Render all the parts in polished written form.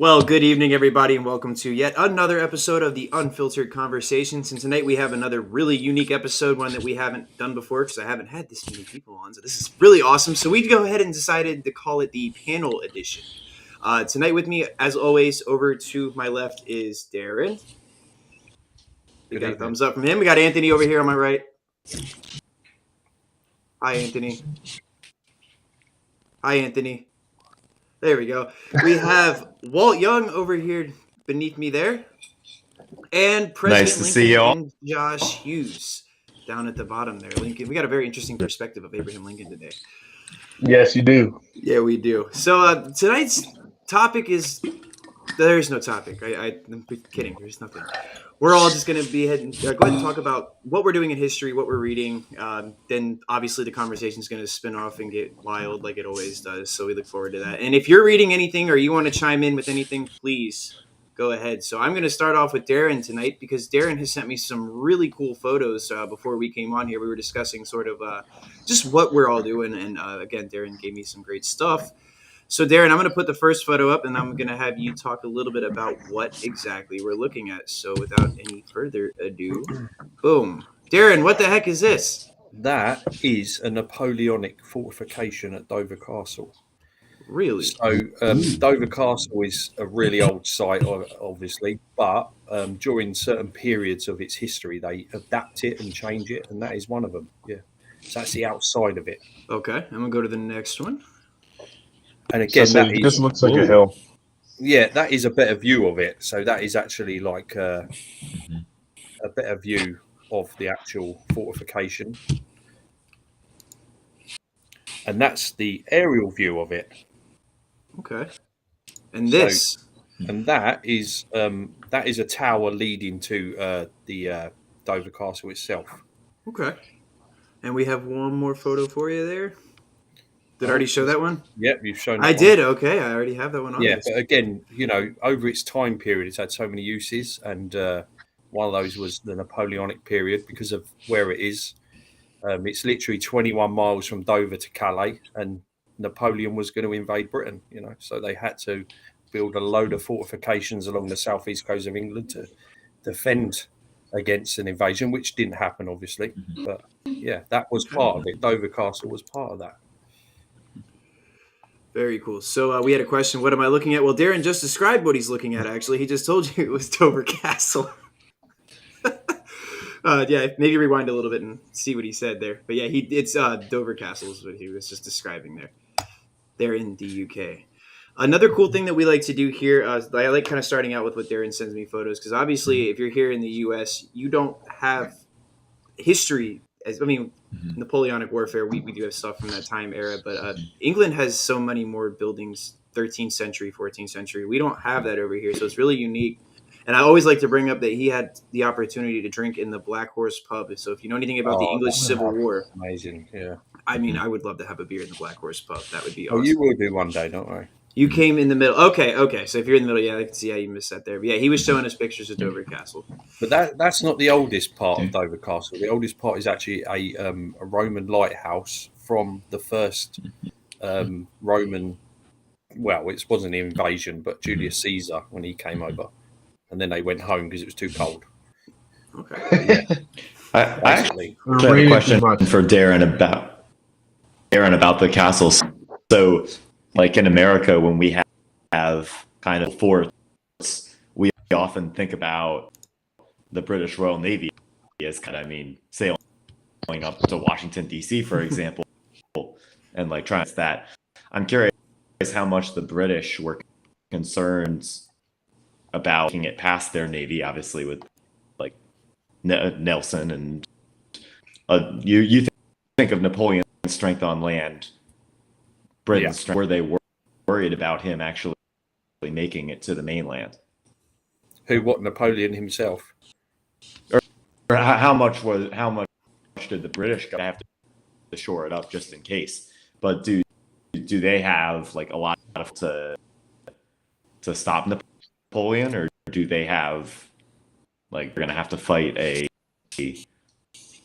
Well, good evening, everybody, and welcome to yet another episode of the Unfiltered Conversations. And tonight we have another really unique episode, one that we haven't done before because I haven't had this many people on. So this is really awesome. So we go ahead and decided to call it the panel edition. Tonight with me, as always, over to my left is Darren. We got a thumbs up from him. We got Anthony over here on my right. Hi, Anthony. Hi, Anthony. There we go. We have Walt Young over here beneath me there. And President Nice to Lincoln see you all. and Josh Hughes down at the bottom there. Lincoln, we got a very interesting perspective of Abraham Lincoln today. Yes, you do. Yeah, we do. So tonight's topic is there is no topic. I'm kidding. There's nothing. We're all just going to go ahead and talk about what we're doing in history, what we're reading. Then obviously the conversation is going to spin off and get wild like it always does. So we look forward to that. And if you're reading anything or you want to chime in with anything, please go ahead. So I'm going to start off with Darren tonight because Darren has sent me some really cool photos before we came on here. We were discussing sort of just what we're all doing. And again, Darren gave me some great stuff. So, Darren, I'm going to put the first photo up, and I'm going to have you talk a little bit about what exactly we're looking at. So, without any further ado, boom. Darren, what the heck is this? That is a Napoleonic fortification at Dover Castle. Really? So, Dover Castle is a really old site, obviously, but during certain periods of its history, they adapt it and change it, and that is one of them. Yeah. So, that's the outside of it. Okay, I'm going to go to the next one. And again, this looks like a hill. Yeah, that is a better view of it. So that is actually like a better view of the actual fortification. And that's the aerial view of it. Okay. And this? And that is a tower leading to the Dover Castle itself. Okay. And we have one more photo for you there. Did I already show that one? Yep, you've shown that I one. did. Okay, I already have that one on. Yeah, but again, over its time period, it's had so many uses, and one of those was the Napoleonic period because of where it is. It's literally 21 miles from Dover to Calais, and Napoleon was going to invade Britain, so they had to build a load of fortifications along the southeast coast of England to defend against an invasion, which didn't happen, obviously. But yeah, that was part of it. Dover Castle was part of that. Very cool. So we had a question. What am I looking at? Well, Darren just described what he's looking at, actually. He just told you it was Dover Castle. Yeah, maybe rewind a little bit and see what he said there. But yeah, it's Dover Castle is what he was just describing there. They're in the UK. Another cool thing that we like to do here, I like kind of starting out with what Darren sends me photos, because obviously if you're here in the US, you don't have history. Napoleonic warfare, we do have stuff from that time era, but England has so many more buildings, 13th century, 14th century. We don't have that over here, so it's really unique. And I always like to bring up that he had the opportunity to drink in the Black Horse pub. So if you know anything about the English Civil War, amazing, yeah. I mean, I would love to have a beer in the Black Horse pub. That would be awesome. Oh, you will do one day, don't worry. You came in the middle. Okay. So if you're in the middle, yeah, I can see how you missed that there. But yeah, he was showing us pictures of Dover Castle. But that's not the oldest part of Dover Castle. The oldest part is actually a Roman lighthouse from the first Roman. Well, it wasn't an invasion, but Julius Caesar when he came over, and then they went home because it was too cold. Okay. Yeah. I actually have a question for Darren about the castles. So, like in America, when we have kind of forts, we often think about the British Royal Navy as sailing up to Washington, D.C., for example, and like trying that. I'm curious how much the British were concerned about making it past their Navy, obviously, with like Nelson and you think of Napoleon's strength on land. Britain's strength, were they worried about him actually making it to the mainland? What, Napoleon himself? Or how much did the British have to shore it up just in case? But do they have like a lot to stop Napoleon, or do they have like they're gonna have to fight a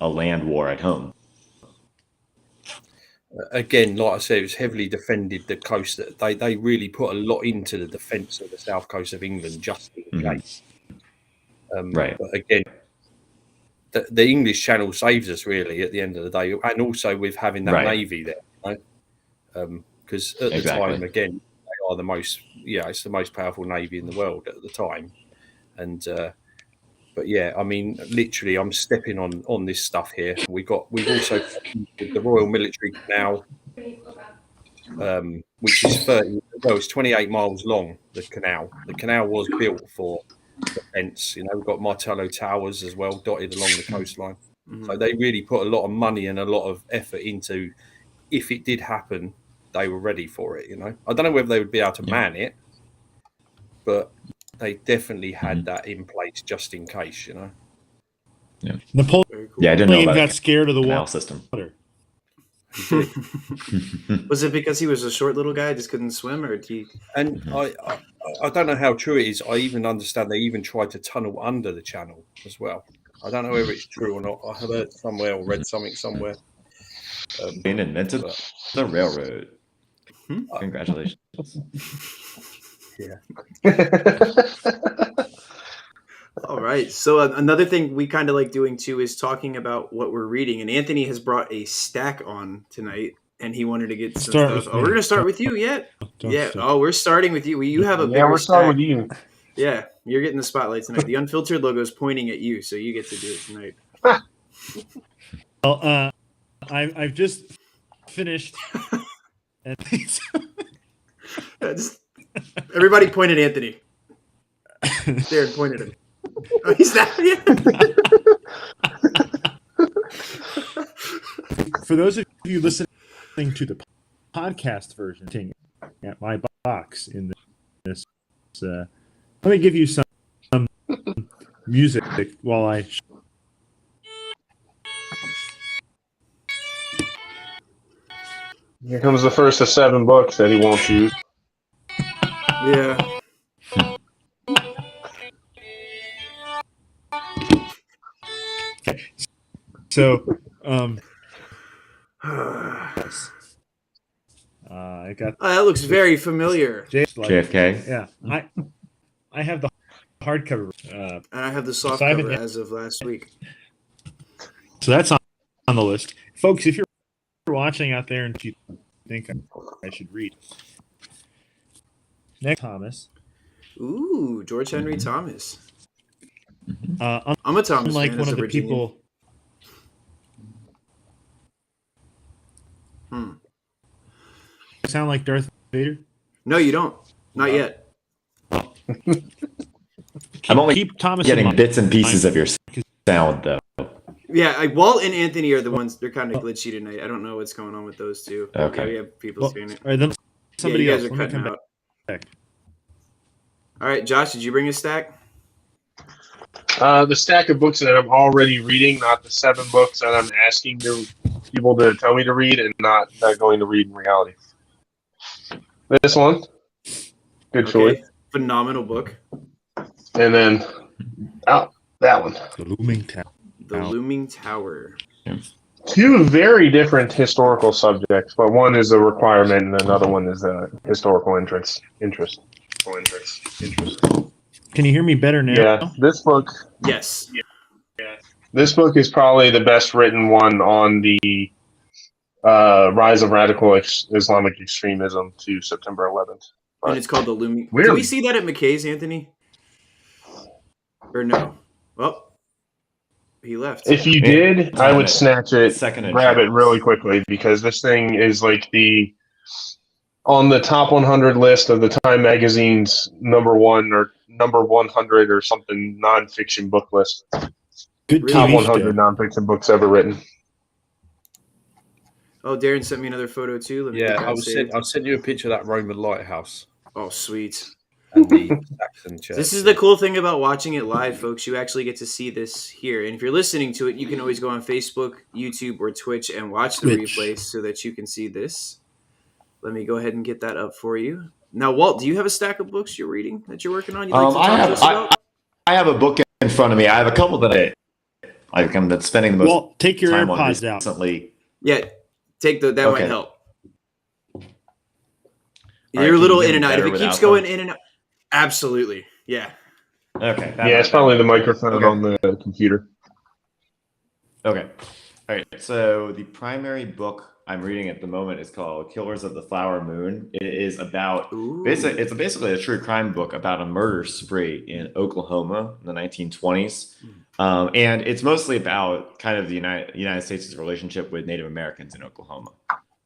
land war at home? again, like I said, it was heavily defended. The coast that they really put a lot into the defence of the south coast of England just in case. Right. But again, the English Channel saves us really at the end of the day, and also with having that navy there, because at the time, again, they are the most, it's the most powerful navy in the world at the time, and but yeah, I mean, literally, I'm stepping on this stuff here. We've also the Royal Military Canal, which is it's 28 miles long. The canal was built for defence. We've got Martello Towers as well, dotted along the coastline. So they really put a lot of money and a lot of effort into. If it did happen, they were ready for it. I don't know whether they would be able to man it, but they definitely had that in place just in case. Yeah. Napoleon I didn't know about got scared of the canal water. system. Was it because he was a short little guy, just couldn't swim, or do you... And I don't know how true it is. I even understand they even tried to tunnel under the channel as well. I don't know whether it's true or not. I have heard somewhere or read something somewhere. Being invented the railroad. Congratulations. Yeah. All right. So another thing we kind of like doing too is talking about what we're reading. And Anthony has brought a stack on tonight, and he wanted to get some stuff. Oh, we're gonna start with you yet? Yeah. Oh, we're starting with you. You have a bigger we're starting stack. with you. Yeah, you're getting the spotlight tonight. The Unfiltered logo is pointing at you, so you get to do it tonight. Well, I've just finished. And everybody point at Anthony. Darren pointed at him. Oh, he's that. For those of you listening to the podcast version, at my box in this, let me give you some music while I. Here comes the first of 7 books that he won't choose. Yeah. So, I got. That looks very familiar. JFK. Yeah, I have the hardcover, and I have the soft cover as of last week. So that's on the list, folks. If you're watching out there and you think I should read, next Thomas. Ooh, George Henry Thomas. I'm a Thomas like fan one as of a the Virginian. people. Sound like Darth Vader? No, you don't. Not yet. I'm only keep Thomas getting bits and pieces of your sound, though. Yeah, Walt and Anthony are the ones. They're kind of glitchy tonight. I don't know what's going on with those two. Okay. Yeah, we have people saying it. All right, then somebody you else. guys are Let me cutting come out. back. All right, Josh, did you bring a stack? The stack of books that I'm already reading, not the 7 books that I'm asking people to tell me to read and not going to read in reality. This one, good choice. Phenomenal book. And then, that one. The Looming Tower. The Looming Tower. 2 very different historical subjects, but one is a requirement and another one is a historical interest. Can you hear me better now? Yeah, this book. Yes. This book is probably the best written one on the rise of radical Islamic extremism to September 11th. And it's called The Looming. Weird. Did we see that at McKay's, Anthony? Or no? Well, he left. If you did, I would snatch it, grab it really quickly, because this thing is like on the top 100 list of the Time Magazine's number 1 or number 100 or something nonfiction book list. Good Top TV 100 nonfiction books ever written. Oh, Darren sent me another photo too. Let me get that I'll send you a picture of that Roman lighthouse. Oh, sweet. And the Saxon church. This is the cool thing about watching it live, folks. You actually get to see this here. And if you're listening to it, you can always go on Facebook, YouTube, or Twitch and watch the replay so that you can see this. Let me go ahead and get that up for you. Now, Walt, do you have a stack of books you're reading that you're working on? I have a book in front of me. I have a couple that I'm spending the most take your time AirPods on out. recently. Yeah. Take that Okay. might help. All You're right, a little can in you and hear me out. If better it keeps without going them? in and out, absolutely, yeah. Okay. Yeah, it's probably the microphone Okay. on the computer. Okay. All right. So the primary book I'm reading at the moment is called Killers of the Flower Moon. It is about it's basically a true crime book about a murder spree in Oklahoma in the 1920s. And it's mostly about kind of the United States' relationship with Native Americans in Oklahoma.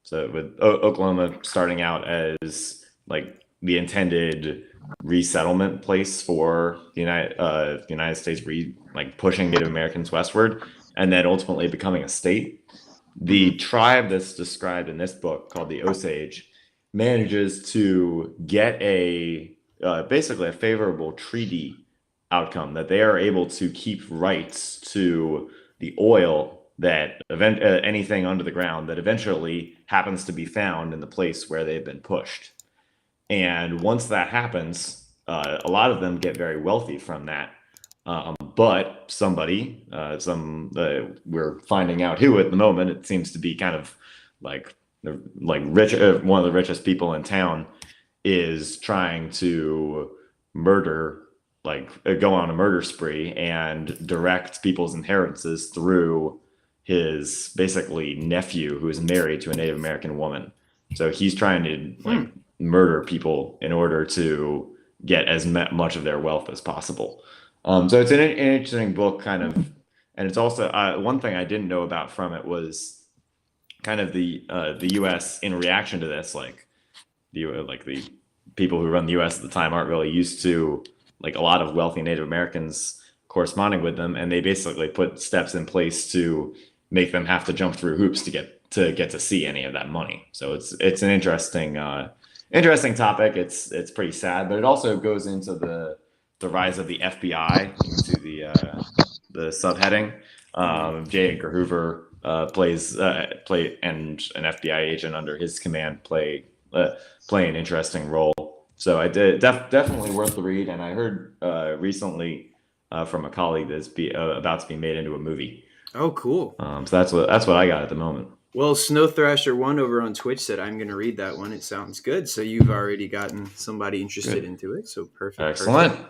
So with Oklahoma starting out as like the intended resettlement place for the United States, pushing Native Americans westward, and then ultimately becoming a state. The tribe that's described in this book, called the Osage, manages to get basically a favorable treaty outcome, that they are able to keep rights to the oil that anything under the ground that eventually happens to be found in the place where they've been pushed. And once that happens, a lot of them get very wealthy from that. But somebody, we're finding out who at the moment, it seems to be kind of like rich, one of the richest people in town, is trying to go on a murder spree and direct people's inheritances through his basically nephew, who is married to a Native American woman. So he's trying to murder people in order to get as much of their wealth as possible. So it's an interesting book, kind of, and it's also one thing I didn't know about from it was kind of the U.S. in reaction to this, the people who run the U.S. at the time aren't really used to a lot of wealthy Native Americans corresponding with them, and they basically put steps in place to make them have to jump through hoops to get to see any of that money. So it's an interesting topic. It's pretty sad, but it also goes into the rise of the FBI, into the subheading. J. Edgar Hoover and an FBI agent under his command play an interesting role. So I did definitely worth the read, and I heard recently from a colleague that's about to be made into a movie. Oh, cool. So that's what I got at the moment. Well, Snow Thrasher 1 over on Twitch said, I'm going to read that one. It sounds good. So you've already gotten somebody interested into it. So perfect. Excellent. Perfect.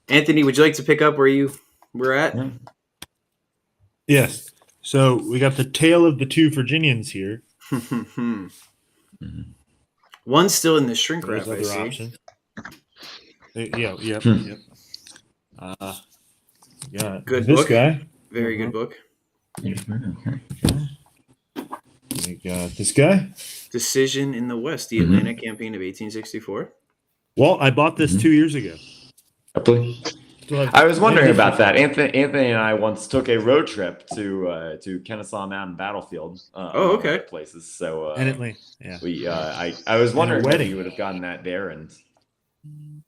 Anthony, would you like to pick up where you were at? Yeah. Yes. So we got the Tale of the Two Virginians here. One's still in the shrink There's wrap, I other see. options. Yep. Yeah. Good this book. guy. Very good book. We got this guy. Decision in the West, the Atlanta Campaign of 1864. Well, I bought this 2 years ago. I was wondering about that. Anthony and I once took a road trip to Kennesaw Mountain Battlefield. Okay. Places. So and Atlanta. Yeah. I was wondering whether you would have gotten that there and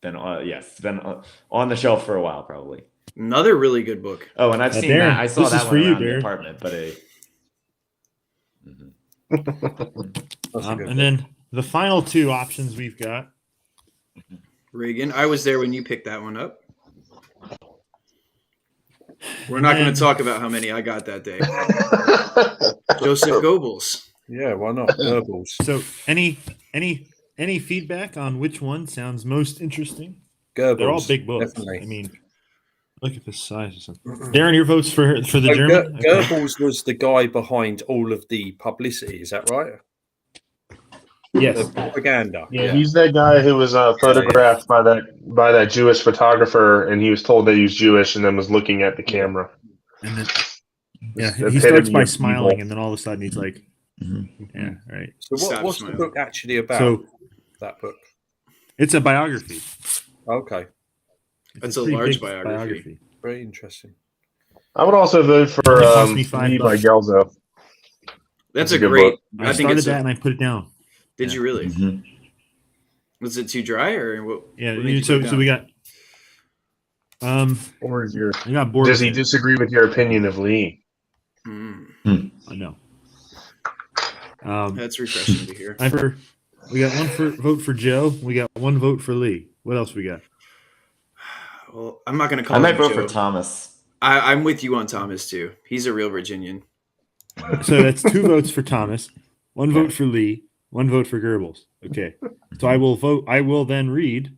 been on the shelf for a while, probably. Another really good book. Oh, and I've seen Darren, that. I saw that one around the apartment, but and then the final two options we've got. Reagan, I was there when you picked that one up. We're not going to talk about how many I got that day. Joseph Goebbels. Yeah, why not? Goebbels. So, any feedback on which one sounds most interesting? Goebbels. They're all big books. Definitely. I mean, look at the size of something. Darren, your vote's for the German? Goebbels was the guy behind all of the publicity. Is that right? Yes. The propaganda. Yeah, he's that guy who was photographed by that Jewish photographer, and he was told that he was Jewish, and then was looking at the camera. And then, he starts by smiling, and then all of a sudden he's like, "Yeah, right." So what's the book actually about? So that book, it's a biography. Okay, it's a large biography. Very interesting. I would also vote for Lee by Gelzo. That's a great. Book. I started that and I put it down. Did you really? Was it too dry or what? Yeah. So we got. Or is your? I got bored. Does he disagree with your opinion of Lee? I know. That's refreshing to hear. We got one vote for Joe. We got one vote for Lee. What else we got? Well, I'm not going to call. I might vote for Thomas. I'm with you on Thomas too. He's a real Virginian. So that's 2 votes for Thomas. One vote for Lee. One vote for Goebbels. Okay. So I will vote. I will then read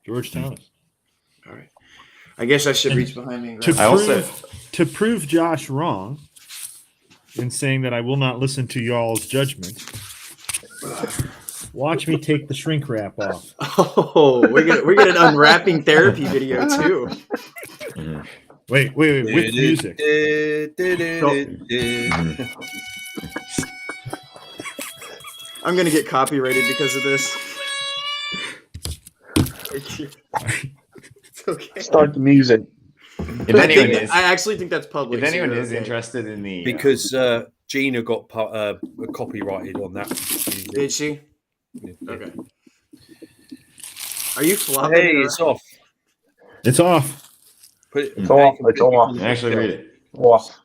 George Thomas. All right. I guess I should reach behind me and grab to prove Josh wrong in saying that I will not listen to y'all's judgment. Watch me take the shrink wrap off. Oh, we're gonna an unwrapping therapy video too. Wait, with music. I'm gonna get copyrighted because of this. It's okay. Start the music. I actually think that's public. If anyone is interested in the because Gina got copyrighted on that. Did she? Yeah. Okay. Are you flopping? Hey, it's off. It's off. It's off. Actually, read it. Off.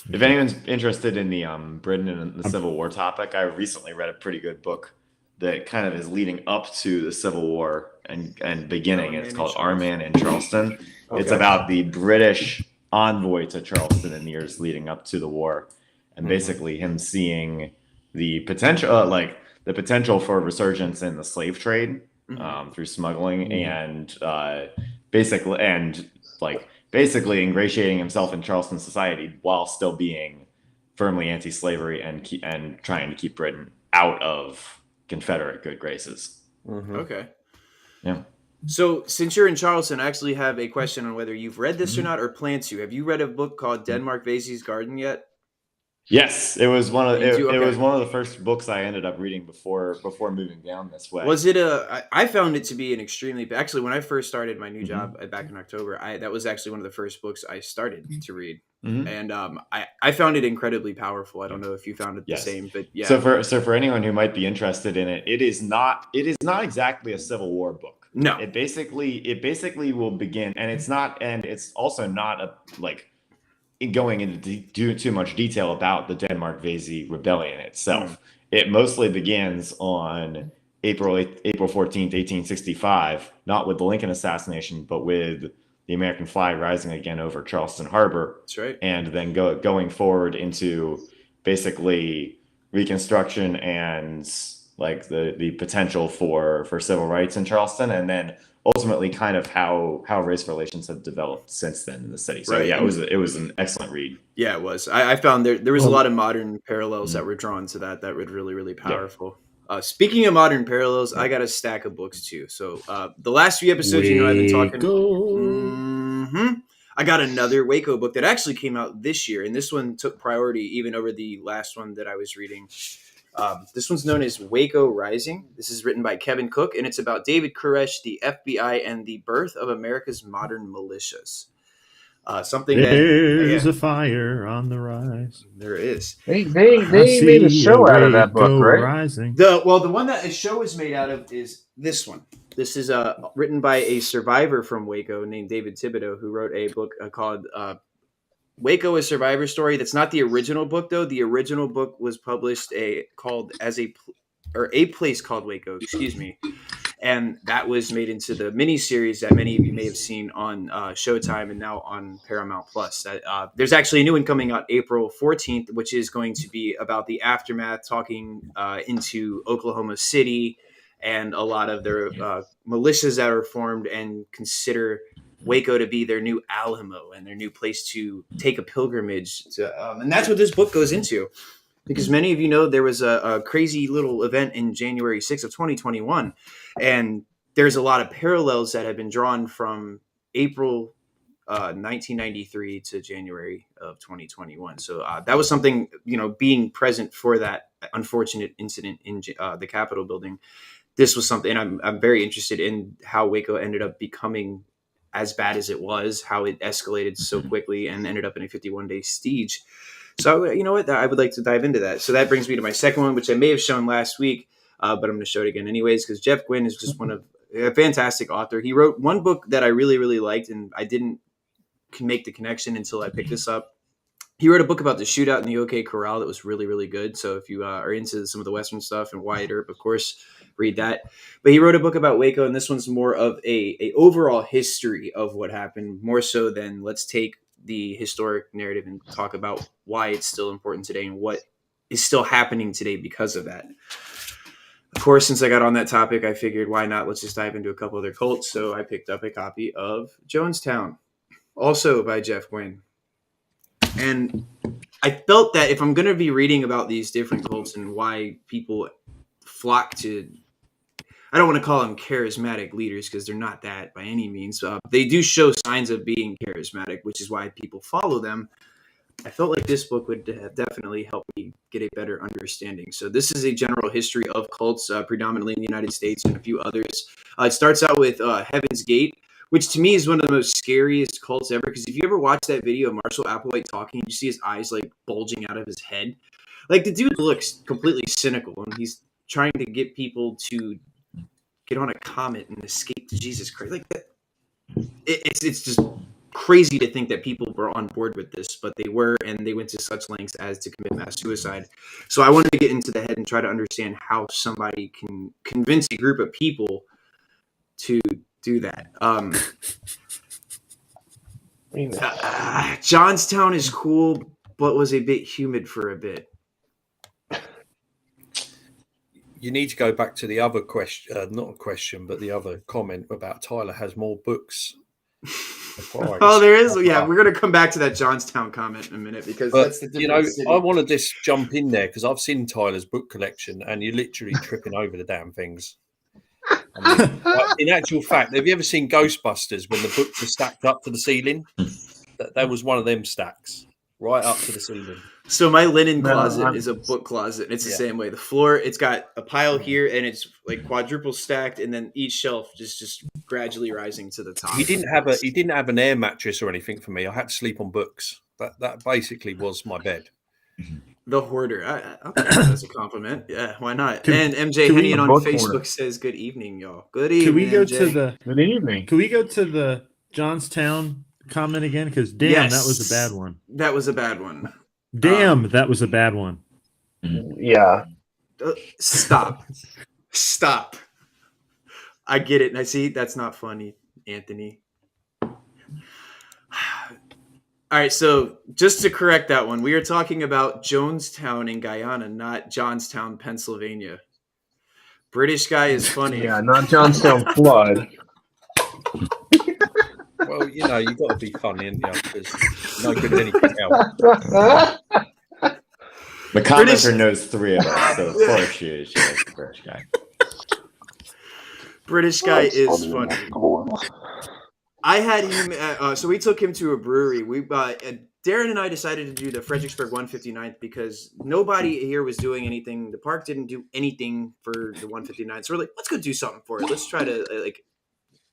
If anyone's interested in the Britain and the Civil War topic, I recently read a pretty good book that kind of is leading up to the Civil War and beginning. It's called Our Man in Charleston. Okay. It's about the British envoy to Charleston in the years leading up to the war, and basically him seeing the potential for resurgence in the slave trade through smuggling and basically ingratiating himself in Charleston society while still being firmly anti-slavery and trying to keep Britain out of Confederate good graces. Okay. Yeah. So since you're in Charleston, I actually have a question on whether you've read this or not or plan to. Have you read a book called Denmark Vesey's Garden yet? Yes, it was one of it was one of the first books I ended up reading before moving down this way. Was it I found it to be an extremely actually when I first started my new job back in October, that was actually one of the first books I started to read, and I found it incredibly powerful. I don't know if you found it the same, but yeah. So for anyone who might be interested in it, it is not exactly a Civil War book. No, it basically will begin, and it's also not going into too much detail about the Denmark Vesey rebellion itself. It mostly begins on April 14th, 1865, not with the Lincoln assassination, but with the American flag rising again over Charleston Harbor. That's right. And then going forward into basically Reconstruction and the potential for civil rights in Charleston, and then ultimately kind of how race relations have developed since then in the city. So yeah, it was an excellent read. Yeah, it was. I found there was a lot of modern parallels that were drawn to that were really, really powerful. Yeah. Speaking of modern parallels, I got a stack of books too. So the last few episodes, I've been talking. I got another Waco book that actually came out this year, and this one took priority even over the last one that I was reading. This one's known as Waco Rising. This is written by Kevin Cook, and it's about David Koresh, the FBI, and the birth of America's modern militias. There's a fire on the rise. There is. They made a show out of that book, right? Rising. The one that a show is made out of is this one. This is written by a survivor from Waco named David Thibodeau, who wrote a book called Waco: A Survivor Story. That's not the original book, though. The original book was published a place called Waco. Excuse me, and that was made into the miniseries that many of you may have seen on Showtime and now on Paramount Plus. There's actually a new one coming out April 14th, which is going to be about the aftermath, talking into Oklahoma City and a lot of their militias that are formed and consider Waco to be their new Alamo and their new place to take a pilgrimage to, and that's what this book goes into, because many of you know there was a crazy little event in January 6th of 2021, and there's a lot of parallels that have been drawn from April 1993 to January of 2021. So that was something, being present for that unfortunate incident in the Capitol building. This was something, and I'm very interested in how Waco ended up becoming as bad as it was, how it escalated so quickly and ended up in a 51-day siege. So, you know what? I would like to dive into that. So that brings me to my second one, which I may have shown last week, but I'm going to show it again anyways, because Jeff Gwynne is just a fantastic author. He wrote one book that I really, really liked, and I didn't make the connection until I picked this up. He wrote a book about the shootout in the OK Corral that was really, really good. So if you are into some of the Western stuff and Wyatt Earp, of course, read that. But he wrote a book about Waco, and this one's more of a overall history of what happened, more so than let's take the historic narrative and talk about why it's still important today and what is still happening today because of that. Of course, since I got on that topic, I figured why not? Let's just dive into a couple other cults. So I picked up a copy of Jonestown, also by Jeff Gwynne. And I felt that if I'm going to be reading about these different cults and why people flock to, I don't want to call them charismatic leaders because they're not that by any means. They do show signs of being charismatic, which is why people follow them. I felt like this book would definitely help me get a better understanding. So this is a general history of cults, predominantly in the United States and a few others. It starts out with Heaven's Gate, which to me is one of the most scariest cults ever. Because if you ever watch that video of Marshall Applewhite talking, you see his eyes like bulging out of his head. Like the dude looks completely cynical, and he's trying to get people to get on a comet and escape to Jesus Christ. Like that, it's just crazy to think that people were on board with this, but they were, and they went to such lengths as to commit mass suicide. So I wanted to get into the head and try to understand how somebody can convince a group of people to do that. Johnstown is cool, but was a bit humid for a bit. You need to go back to the other question, not a question, but the other comment about Tyler has more books. Oh, there is. Yeah, we're going to come back to that Johnstown comment in a minute because that's the difference. I want to just jump in there because I've seen Tyler's book collection and you're literally tripping over the damn things. I mean, in actual fact, have you ever seen Ghostbusters when the books were stacked up to the ceiling? That was one of them stacks, right up to the ceiling. So my linen closet is a book closet. It's the same way. The floor, it's got a pile here, and it's like quadruple stacked, and then each shelf just gradually rising to the top. He didn't have an air mattress or anything for me. I had to sleep on books. That basically was my bed. The hoarder. Okay, that's a compliment. Yeah, why not? And MJ Hennian on Facebook says, "Good evening, y'all. Good evening." Can we go MJ. to the Good evening? Can we go to the Johnstown comment again? Because damn, that was a bad one. That was a bad one. Damn, that was a bad one. Yeah. Stop. I get it. And I see that's not funny, Anthony. All right, so just to correct that one, we are talking about Jonestown in Guyana, not Johnstown, Pennsylvania. British guy is funny. Yeah, not Johnstown flood. Well, you got to be funny, and because no good at anything else. The commenter knows three of us, so of course she is the British guy. British guy is funny. I had him, so we took him to a brewery. Darren and I decided to do the Fredericksburg 159th because nobody here was doing anything. The park didn't do anything for the 159th. So we're like, let's go do something for it. Let's try to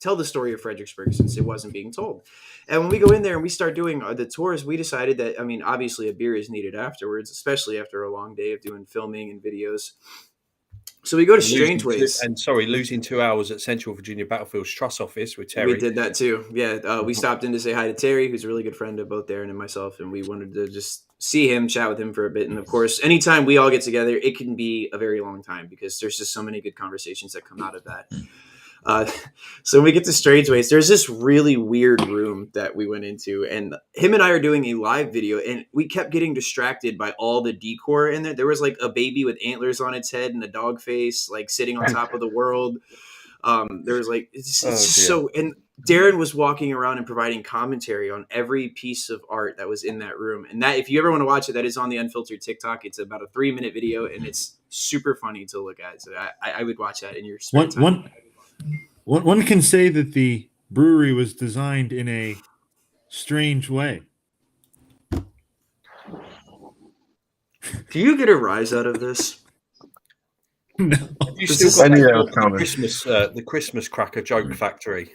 tell the story of Fredericksburg since it wasn't being told. And when we go in there and we start doing the tours, we decided that, obviously a beer is needed afterwards, especially after a long day of doing filming and videos. So we go to Strangeways. Losing 2 hours at Central Virginia Battlefield's Trust office with Terry. We did that too. Yeah, we stopped in to say hi to Terry, who's a really good friend of both Darren and myself, and we wanted to just see him, chat with him for a bit. And of course, anytime we all get together, it can be a very long time because there's just so many good conversations that come out of that. So when we get to Strangeways, there's this really weird room that we went into, and him and I are doing a live video, and we kept getting distracted by all the decor in there. There was like a baby with antlers on its head and a dog face, like sitting on top of the world. There was like, and Darren was walking around and providing commentary on every piece of art that was in that room. And that, if you ever want to watch it, that is on the Unfiltered TikTok. It's about a 3-minute video, and it's super funny to look at. So I would watch that in your spare time. One can say that the brewery was designed in a strange way. Do you get a rise out of this? No. You still got the Christmas cracker joke factory.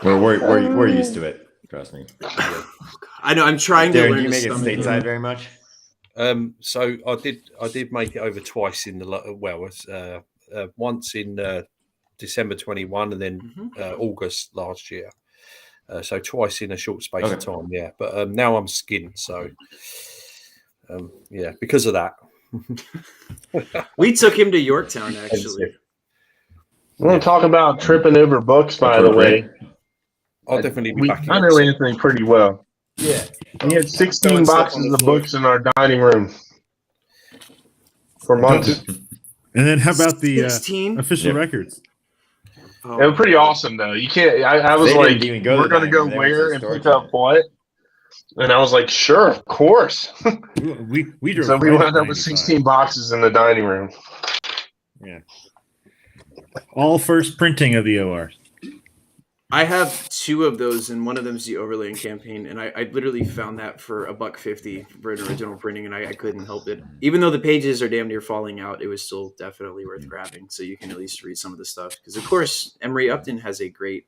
We're used to it. Trust me. I know. I'm trying to learn. Do you make it stateside very much? So I did make it over twice in the once in December 21 and then August last year. So twice in a short space of time, yeah. But now I'm skinned, so because of that. We took him to Yorktown, actually. We're going to talk about tripping over books, by the way. I'll definitely be back. I know Anthony pretty well. Yeah. We had 16 boxes of books in our dining room for months. And then how about the 16? official records? Oh, it was pretty awesome, though. You can't. I was like, we're going to go where and pick up what? And I was like, sure, of course. we drove. So we wound up with 16 boxes in the dining room. Yeah. All first printing of the ORs. I have 2 of those, and one of them is the Overland campaign, and I literally found that for $1.50 for an original printing, and I couldn't help it. Even though the pages are damn near falling out, it was still definitely worth grabbing, so you can at least read some of the stuff. Because, of course, Emery Upton has a great...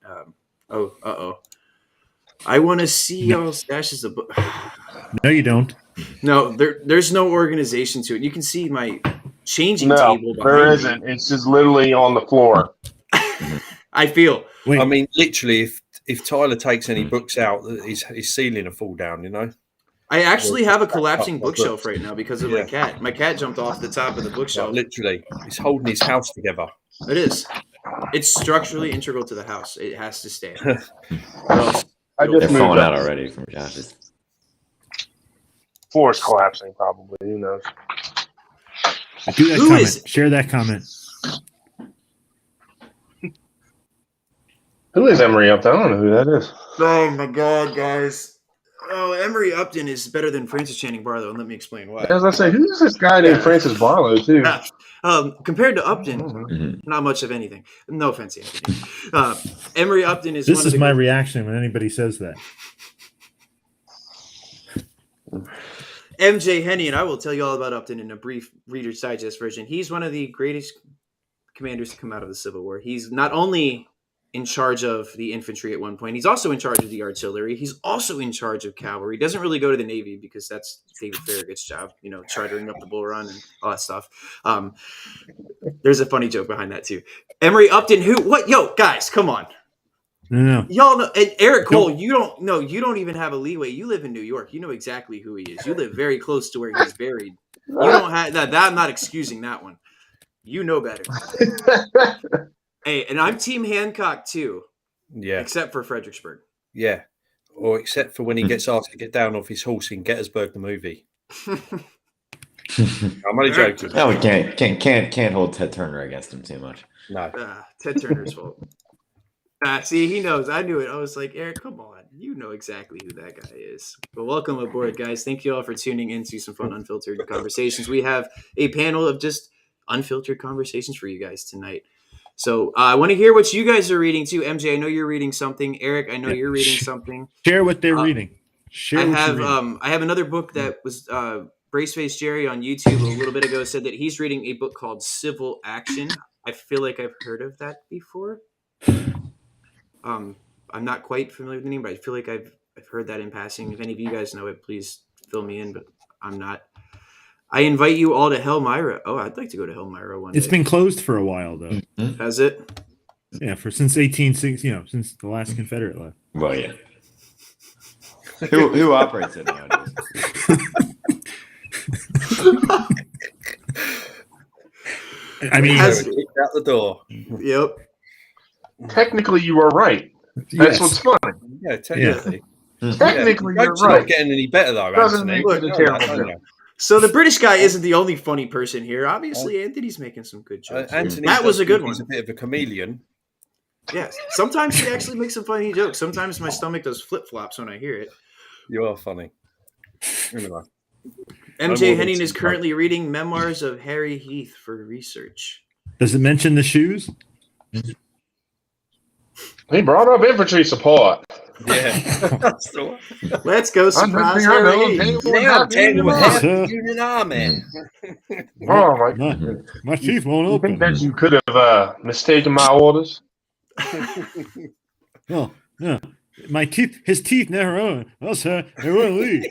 I want to see y'all stashes of books. No, you don't. No, there's no organization to it. You can see my changing table behind there isn't. Me. It's just literally on the floor. I feel. Wait. I mean, literally, if Tyler takes any books out, his ceiling will fall down, you know? I actually have a collapsing bookshelf right now because of my cat. My cat jumped off the top of the bookshelf. Literally. He's holding his house together. It is. It's structurally integral to the house. It has to stay. I just falling out already from Josh's. Floor's collapsing, probably. Who knows? Do that comment. Share that comment. Who is Emery Upton? I don't know who that is. Oh my God, guys! Oh, Emery Upton is better than Francis Channing Barlow, and let me explain why. As I say, who's this guy named Francis Barlow too? Compared to Upton, not much of anything. No offense, Anthony. Emery Upton is. This is my reaction when anybody says that. MJ Henney, and I will tell you all about Upton in a brief Reader's Digest version. He's one of the greatest commanders to come out of the Civil War. He's not only in charge of the infantry at one point, he's also in charge of the artillery. He's also in charge of cavalry. He doesn't really go to the Navy because that's David Farragut's job, chartering up the Bull Run and all that stuff. There's a funny joke behind that too. Emery Upton, yo, guys, come on. No. Y'all know, and Eric Cole, you don't even have a leeway. You live in New York. You know exactly who he is. You live very close to where he's buried. You don't have that. I'm not excusing that one. You know better. Hey, and I'm Team Hancock too. Yeah. Except for Fredericksburg. Yeah. Or except for when he gets asked to get down off his horse in Gettysburg, the movie. I'm only joking. No, we can't hold Ted Turner against him too much. No. Ted Turner's fault. See, he knows. I knew it. I was like, Eric, come on. You know exactly who that guy is. But welcome aboard, guys. Thank you all for tuning into some fun, unfiltered conversations. We have a panel of just unfiltered conversations for you guys tonight. So I want to hear what you guys are reading too. MJ, I know you're reading something. Eric, I know you're reading something. Share what they're reading. I have another book that was Braceface Jerry on YouTube a little bit ago said that he's reading a book called Civil Action. I feel like I've heard of that before. I'm not quite familiar with the name, but I feel like I've heard that in passing. If any of you guys know it, please fill me in, but I'm not. I invite you all to Helmira. Oh, I'd like to go to Helmira one day. It's been closed for a while, though. Mm-hmm. Has it? Yeah, since 1860, since the last Confederate left. Well, yeah. Who operates it nowadays? I mean, out the door. Yep. Technically, you are right. That's what's funny. Yeah, technically. Yeah. Technically, you're right. Not getting any better though. Doesn't make it a terrible. So the British guy isn't the only funny person here. Obviously, Anthony's making some good jokes. That was a good one. He's a bit of a chameleon. Yes. Sometimes he actually makes some funny jokes. Sometimes my stomach does flip-flops when I hear it. You are funny. Anyway. MJ Henning is currently reading Memoirs of Harry Heath for research. Does it mention the shoes? He brought up infantry support. Yeah. Let's go surprise Harry Heath. Now take the Union Army. Oh, my teeth won't open. I think that you could have mistaken my orders. No. His teeth never open. Oh, sir, they won't leave.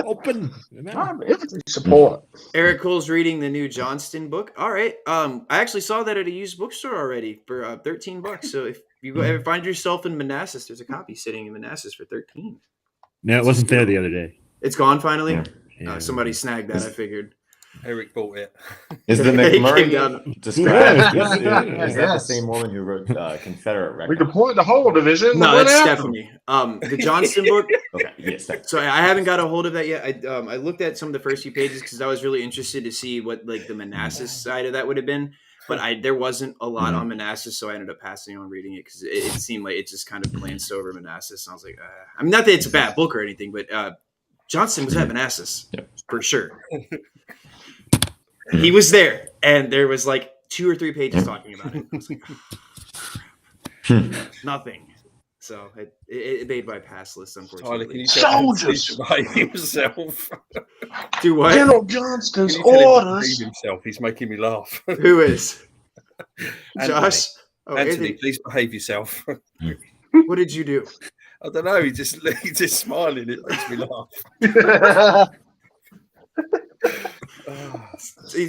Open. Infantry support. Eric Cole's reading the new Johnston book. All right. I actually saw that at a used bookstore already for $13. So if you ever find yourself in Manassas, there's a copy sitting in Manassas for $13. No, it wasn't there the other day. It's gone finally. Yeah. Somebody snagged that. I figured. Eric bought it. Is the He came McMurray down. described? Is that the Yes. same woman who wrote Confederate We Record? can point the whole division. No, went that's after Stephanie. The Johnston book. Okay, yes. So I haven't got a hold of that yet. I looked at some of the first few pages because I was really interested to see what like the Manassas side of that would have been. But there wasn't a lot on Manassas, so I ended up passing on reading it because it seemed like it just kind of glanced over Manassas. And I was like, I mean, not that it's a bad book or anything, but Johnston was at Manassas for sure. He was there, and there was like 2 or 3 pages talking about it. I was like, nothing. So it made my pass list, unfortunately. Tyler, can you tell him to behave himself? Do what? General Johnston's Can you tell him to orders. behave himself? He's making me laugh. Who is? Anthony. Josh? Oh, Anthony, please behave yourself. What did you do? I don't know. He's just smiling. It makes me laugh.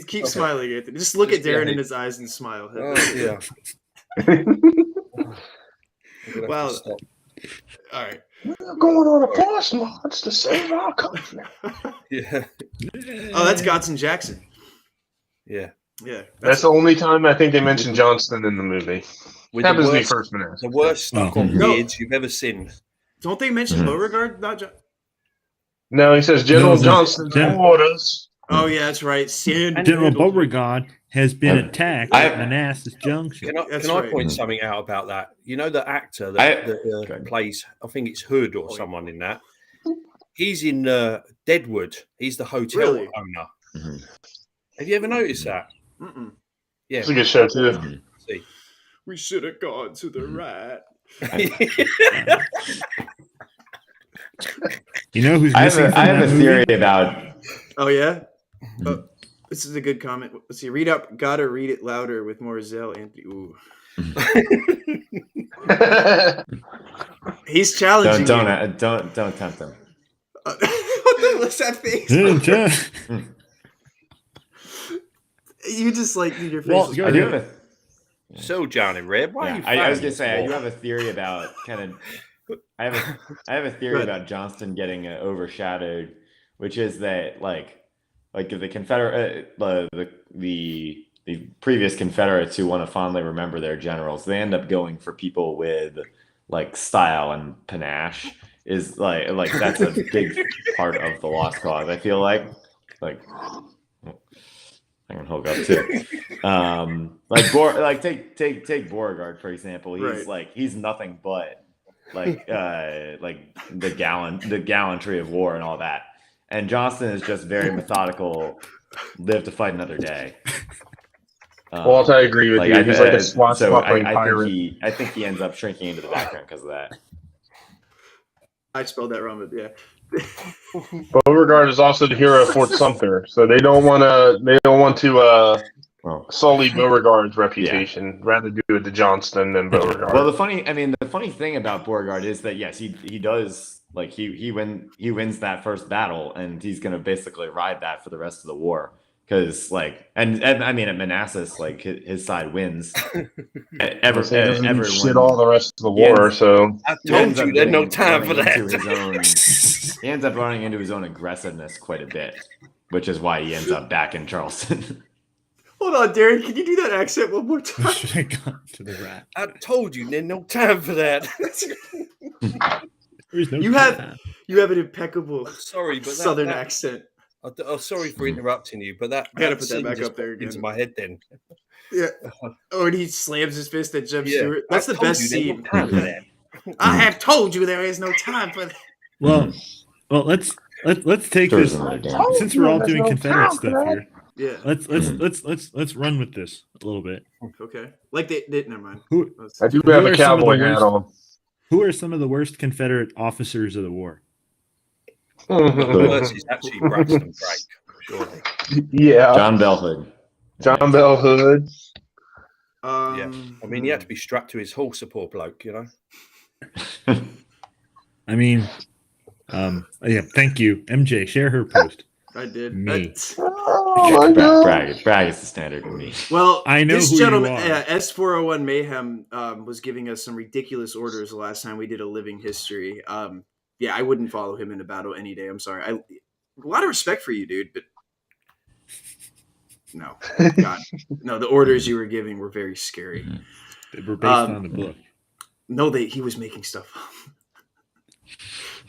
Keep smiling, Anthony. Just look at Darren in his eyes and smile. Oh, yeah. Well, all right. We're going on a force march to save our country. Yeah. Oh, that's Godson Jackson. Yeah. Yeah. That's the only time I think they mentioned Johnston in the movie. Happens to be first minute. The worst stuck on beards you've ever seen. Don't they mention Beauregard? Not No, he says General Johnston's orders. Oh, yeah, that's right. General Beauregard has been attacked at Manassas Junction. Can I point something out about that? You know the actor that plays, I think it's Hood or someone in that. He's in Deadwood. He's the hotel owner. Mm-hmm. Have you ever noticed that? Mm-mm. Yeah, it's a good show too. Mm-hmm. See, we should have gone to the right. You know who's I missing? have a theory about. Oh yeah. This is a good comment. Let's see. Gotta read it louder with more zeal, Anthony. Ooh. He's challenging. Don't tempt him. What's that face? You just like your face. Well, I do have a. So John and Red, why are you? I was gonna say I do have a theory about kind of. I have a theory about Johnston getting overshadowed, which is that like the Confederate the previous Confederates who want to fondly remember their generals, they end up going for people with like style and panache. Is like that's a big part of the lost cause. I feel like I can hook up too. Take Beauregard for example. He's he's nothing but the gallantry of war and all that. And Johnston is just very methodical. Live to fight another day. Walt, I agree with you. He's like a swashbuckling pirate. I think he ends up shrinking into the background because of that. I spelled that wrong, but yeah. Beauregard is also the hero of Fort Sumter, so they don't want to sully Beauregard's reputation. Rather do it to Johnston than Beauregard. Well, the funny thing about Beauregard is that yes, he does he wins that first battle, and he's going to basically ride that for the rest of the war. Because and I mean at Manassas, his side wins. Everyone shit all the rest of the war. So I told you there's no time for that. He ends up running into his own aggressiveness quite a bit, which is why he ends up back in Charleston. Hold on, Darren. Can you do that accent one more time? Should have gone to the rat. I told you there's no time for that. You have an impeccable Southern accent. I'm sorry for interrupting you, but that gotta put that back up there again. into my head then. Yeah. Oh, and he slams his fist at Jeb Stewart. That's the best scene. I have told you there is no time for that. Well, let's take this since we're all doing Confederate stuff here. Yeah. Let's run with this a little bit. Okay. Never mind. I do have a cowboy hat on. Who are some of the worst Confederate officers of the war? The worst is actually Braxton Bragg, surely. Yeah. John Bell Hood. Yeah. I mean, he had to be strapped to his horse, a poor bloke, you know. I mean, thank you, MJ. Share her post. I did. Me. Bragg is the standard to me. Well, I know this who gentleman, you are. S401 Mayhem, was giving us some ridiculous orders the last time we did a living history. Yeah, I wouldn't follow him in a battle any day. I'm sorry. A lot of respect for you, dude, but no, God, no. The orders you were giving were very scary. They were based on the book. No, he was making stuff up.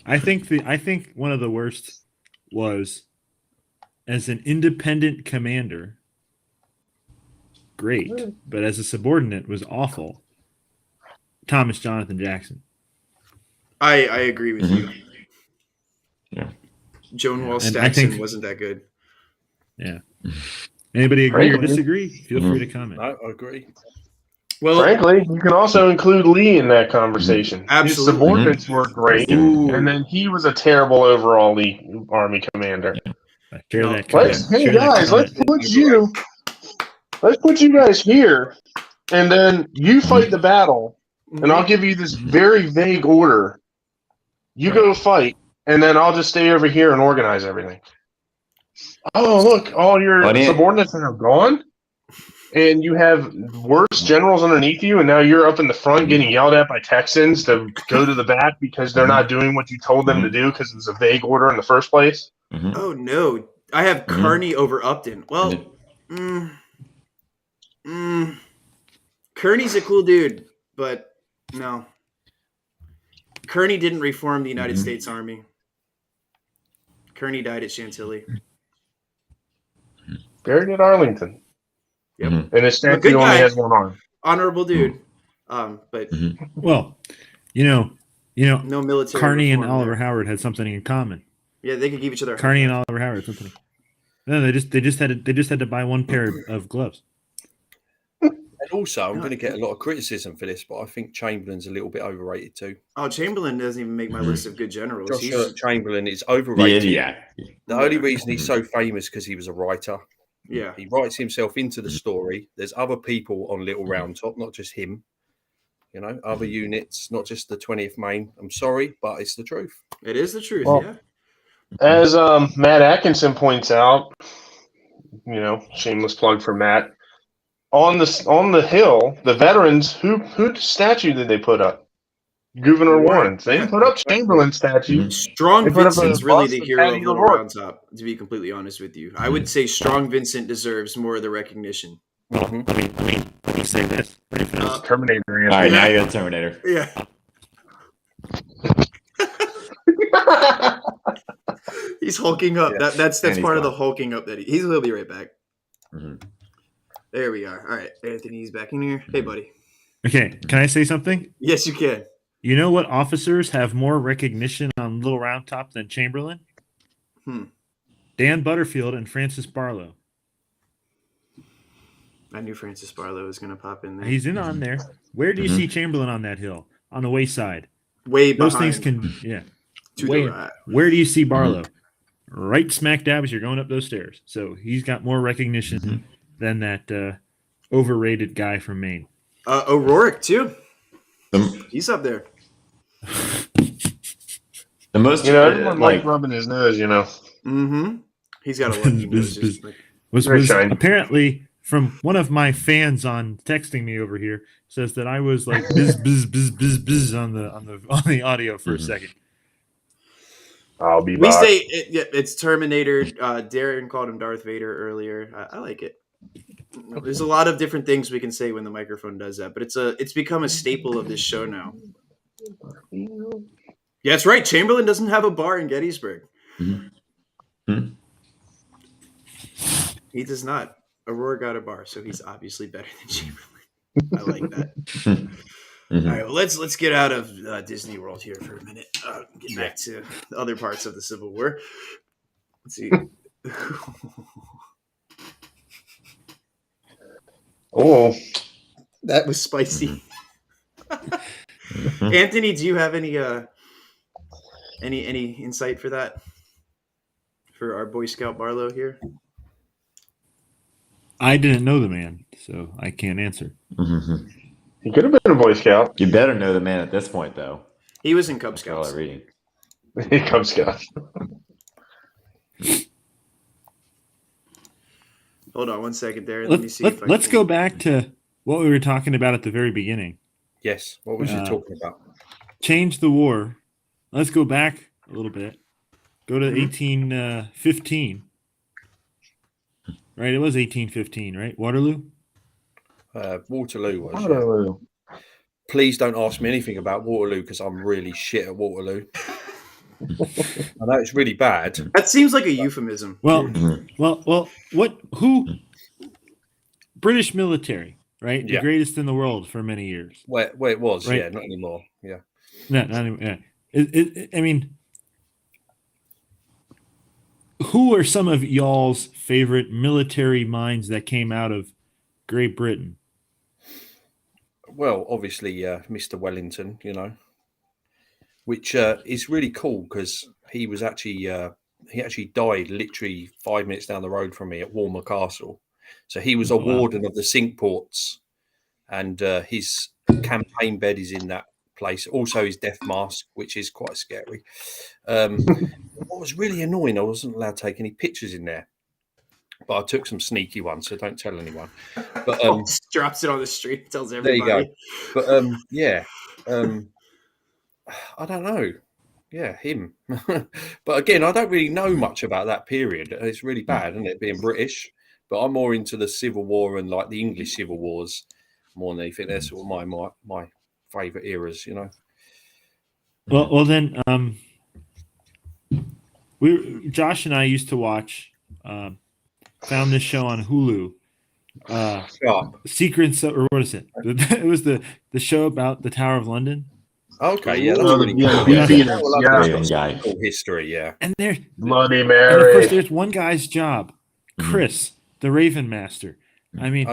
I think one of the worst was as an independent commander, great, but as a subordinate was awful. Thomas Jonathan Jackson. I agree with you. Yeah. Joan Wall Stackson wasn't that good. Yeah. Anybody agree or disagree? Feel free to comment. I agree. Well, frankly, you can also include Lee in that conversation. Absolutely. His subordinates were great, and then he was a terrible overall Army commander. Share No, that comment. Hey guys, let's put you guys here, and then you fight the battle, and I'll give you this very vague order. You go fight, and then I'll just stay over here and organize everything. Oh, look, all your subordinates are gone, and you have worse generals underneath you, and now you're up in the front getting yelled at by Texans to go to the back because they're not doing what you told them to do because it was a vague order in the first place. Oh, no. I have Kearney over Upton. Well, Kearney's a cool dude, but no. Kearney didn't reform the United States Army. Kearney died at Chantilly. Buried at Arlington. Yep. And his statue only has one arm. Honorable dude. But well, you know, no military. Kearney and Oliver Howard had something in common. Yeah, they could give each other. Kearney and Oliver Howard had something. No, they just had to buy one pair of gloves. And also, I'm going to get a lot of criticism for this, but I think Chamberlain's a little bit overrated too. Oh, Chamberlain doesn't even make my list of good generals. Chamberlain is overrated. Yeah. The only reason he's so famous because he was a writer. Yeah. He writes himself into the story. There's other people on Little Round Top, not just him. You know, other units, not just the 20th Maine. I'm sorry, but it's the truth. It is the truth, well, yeah. As Matt Atkinson points out, shameless plug for Matt, on the hill, the veterans, who statue did they put up? Gouverneur Warren. They didn't put up Chamberlain statue. Strong Vincent's really the hero of Little Round Top, to be completely honest with you. I would say Strong Vincent deserves more of the recognition. Let me say this. Terminator. All right, now you got Terminator. Yeah. He's hulking up. Yeah. That's part of the hulking up that he'll be right back. There we are. All right, Anthony's back in here. Hey, buddy. Okay, can I say something? Yes, you can. You know what officers have more recognition on Little Round Top than Chamberlain? Dan Butterfield and Francis Barlow. I knew Francis Barlow was going to pop in there. He's in on there. Where do you see Chamberlain on that hill? On the wayside. Way Those behind. Things can, yeah. To the right. Where do you see Barlow? Right smack dab as you're going up those stairs. So he's got more recognition than that overrated guy from Maine. O'Rourke, too. He's up there. The most, everyone likes rubbing his nose, He's got a lucky nose. Was apparently from one of my fans on texting me over here says that I was like biz on the audio for a second. I'll be back. We say it's Terminator. Darren called him Darth Vader earlier. I like it. There's a lot of different things we can say when the microphone does that, but it's become a staple of this show now. Yeah, that's right. Chamberlain doesn't have a bar in Gettysburg. He does not. Aurora got a bar, so he's obviously better than Chamberlain. I like that. All right, well, let's get out of Disney World here for a minute. Get back to the other parts of the Civil War. Let's see. Oh, that was spicy. Anthony, do you have any insight for that? For our Boy Scout Barlow here? I didn't know the man, so I can't answer. He could have been a Boy Scout. You better know the man at this point, though. He was in Cub Scouts. Reading. Cub Scouts. Hold on one second there. Let me see. Let's go back to what we were talking about at the very beginning. Yes. What was you talking about? Change the war. Let's go back a little bit. Go to 1815. right? It was 1815, right? Waterloo. Waterloo was. Waterloo. Yeah. Please don't ask me anything about Waterloo because I'm really shit at Waterloo. I know it's really bad. That seems like a euphemism. Well. Who? British military, right? The greatest in the world for many years. Where it was, right? Yeah, not anymore. Yeah. No, not anymore. Yeah. I mean, who are some of y'all's favorite military minds that came out of Great Britain? Well, obviously, Mr. Wellington, which is really cool because he actually died literally 5 minutes down the road from me at Walmer Castle. So he was a warden of the Cinque Ports, and his campaign bed is in that place. Also, his death mask, which is quite scary. What was really annoying, I wasn't allowed to take any pictures in there, but I took some sneaky ones, so don't tell anyone. But drops it on the street, tells everybody. There you go. But I don't know. Yeah, him. But again, I don't really know much about that period. It's really bad, isn't it, being British? But I'm more into the Civil War and like the English Civil Wars more than anything. They're sort of my favourite eras, Well, then, Josh and I used to watch. Found this show on Hulu. Secrets, or what is it? It was the show about the Tower of London. Okay, yeah, that's really cool. Cool history, yeah. And there's Bloody Mary. And of course, there's one guy's job, Chris, the Raven Master. I mean,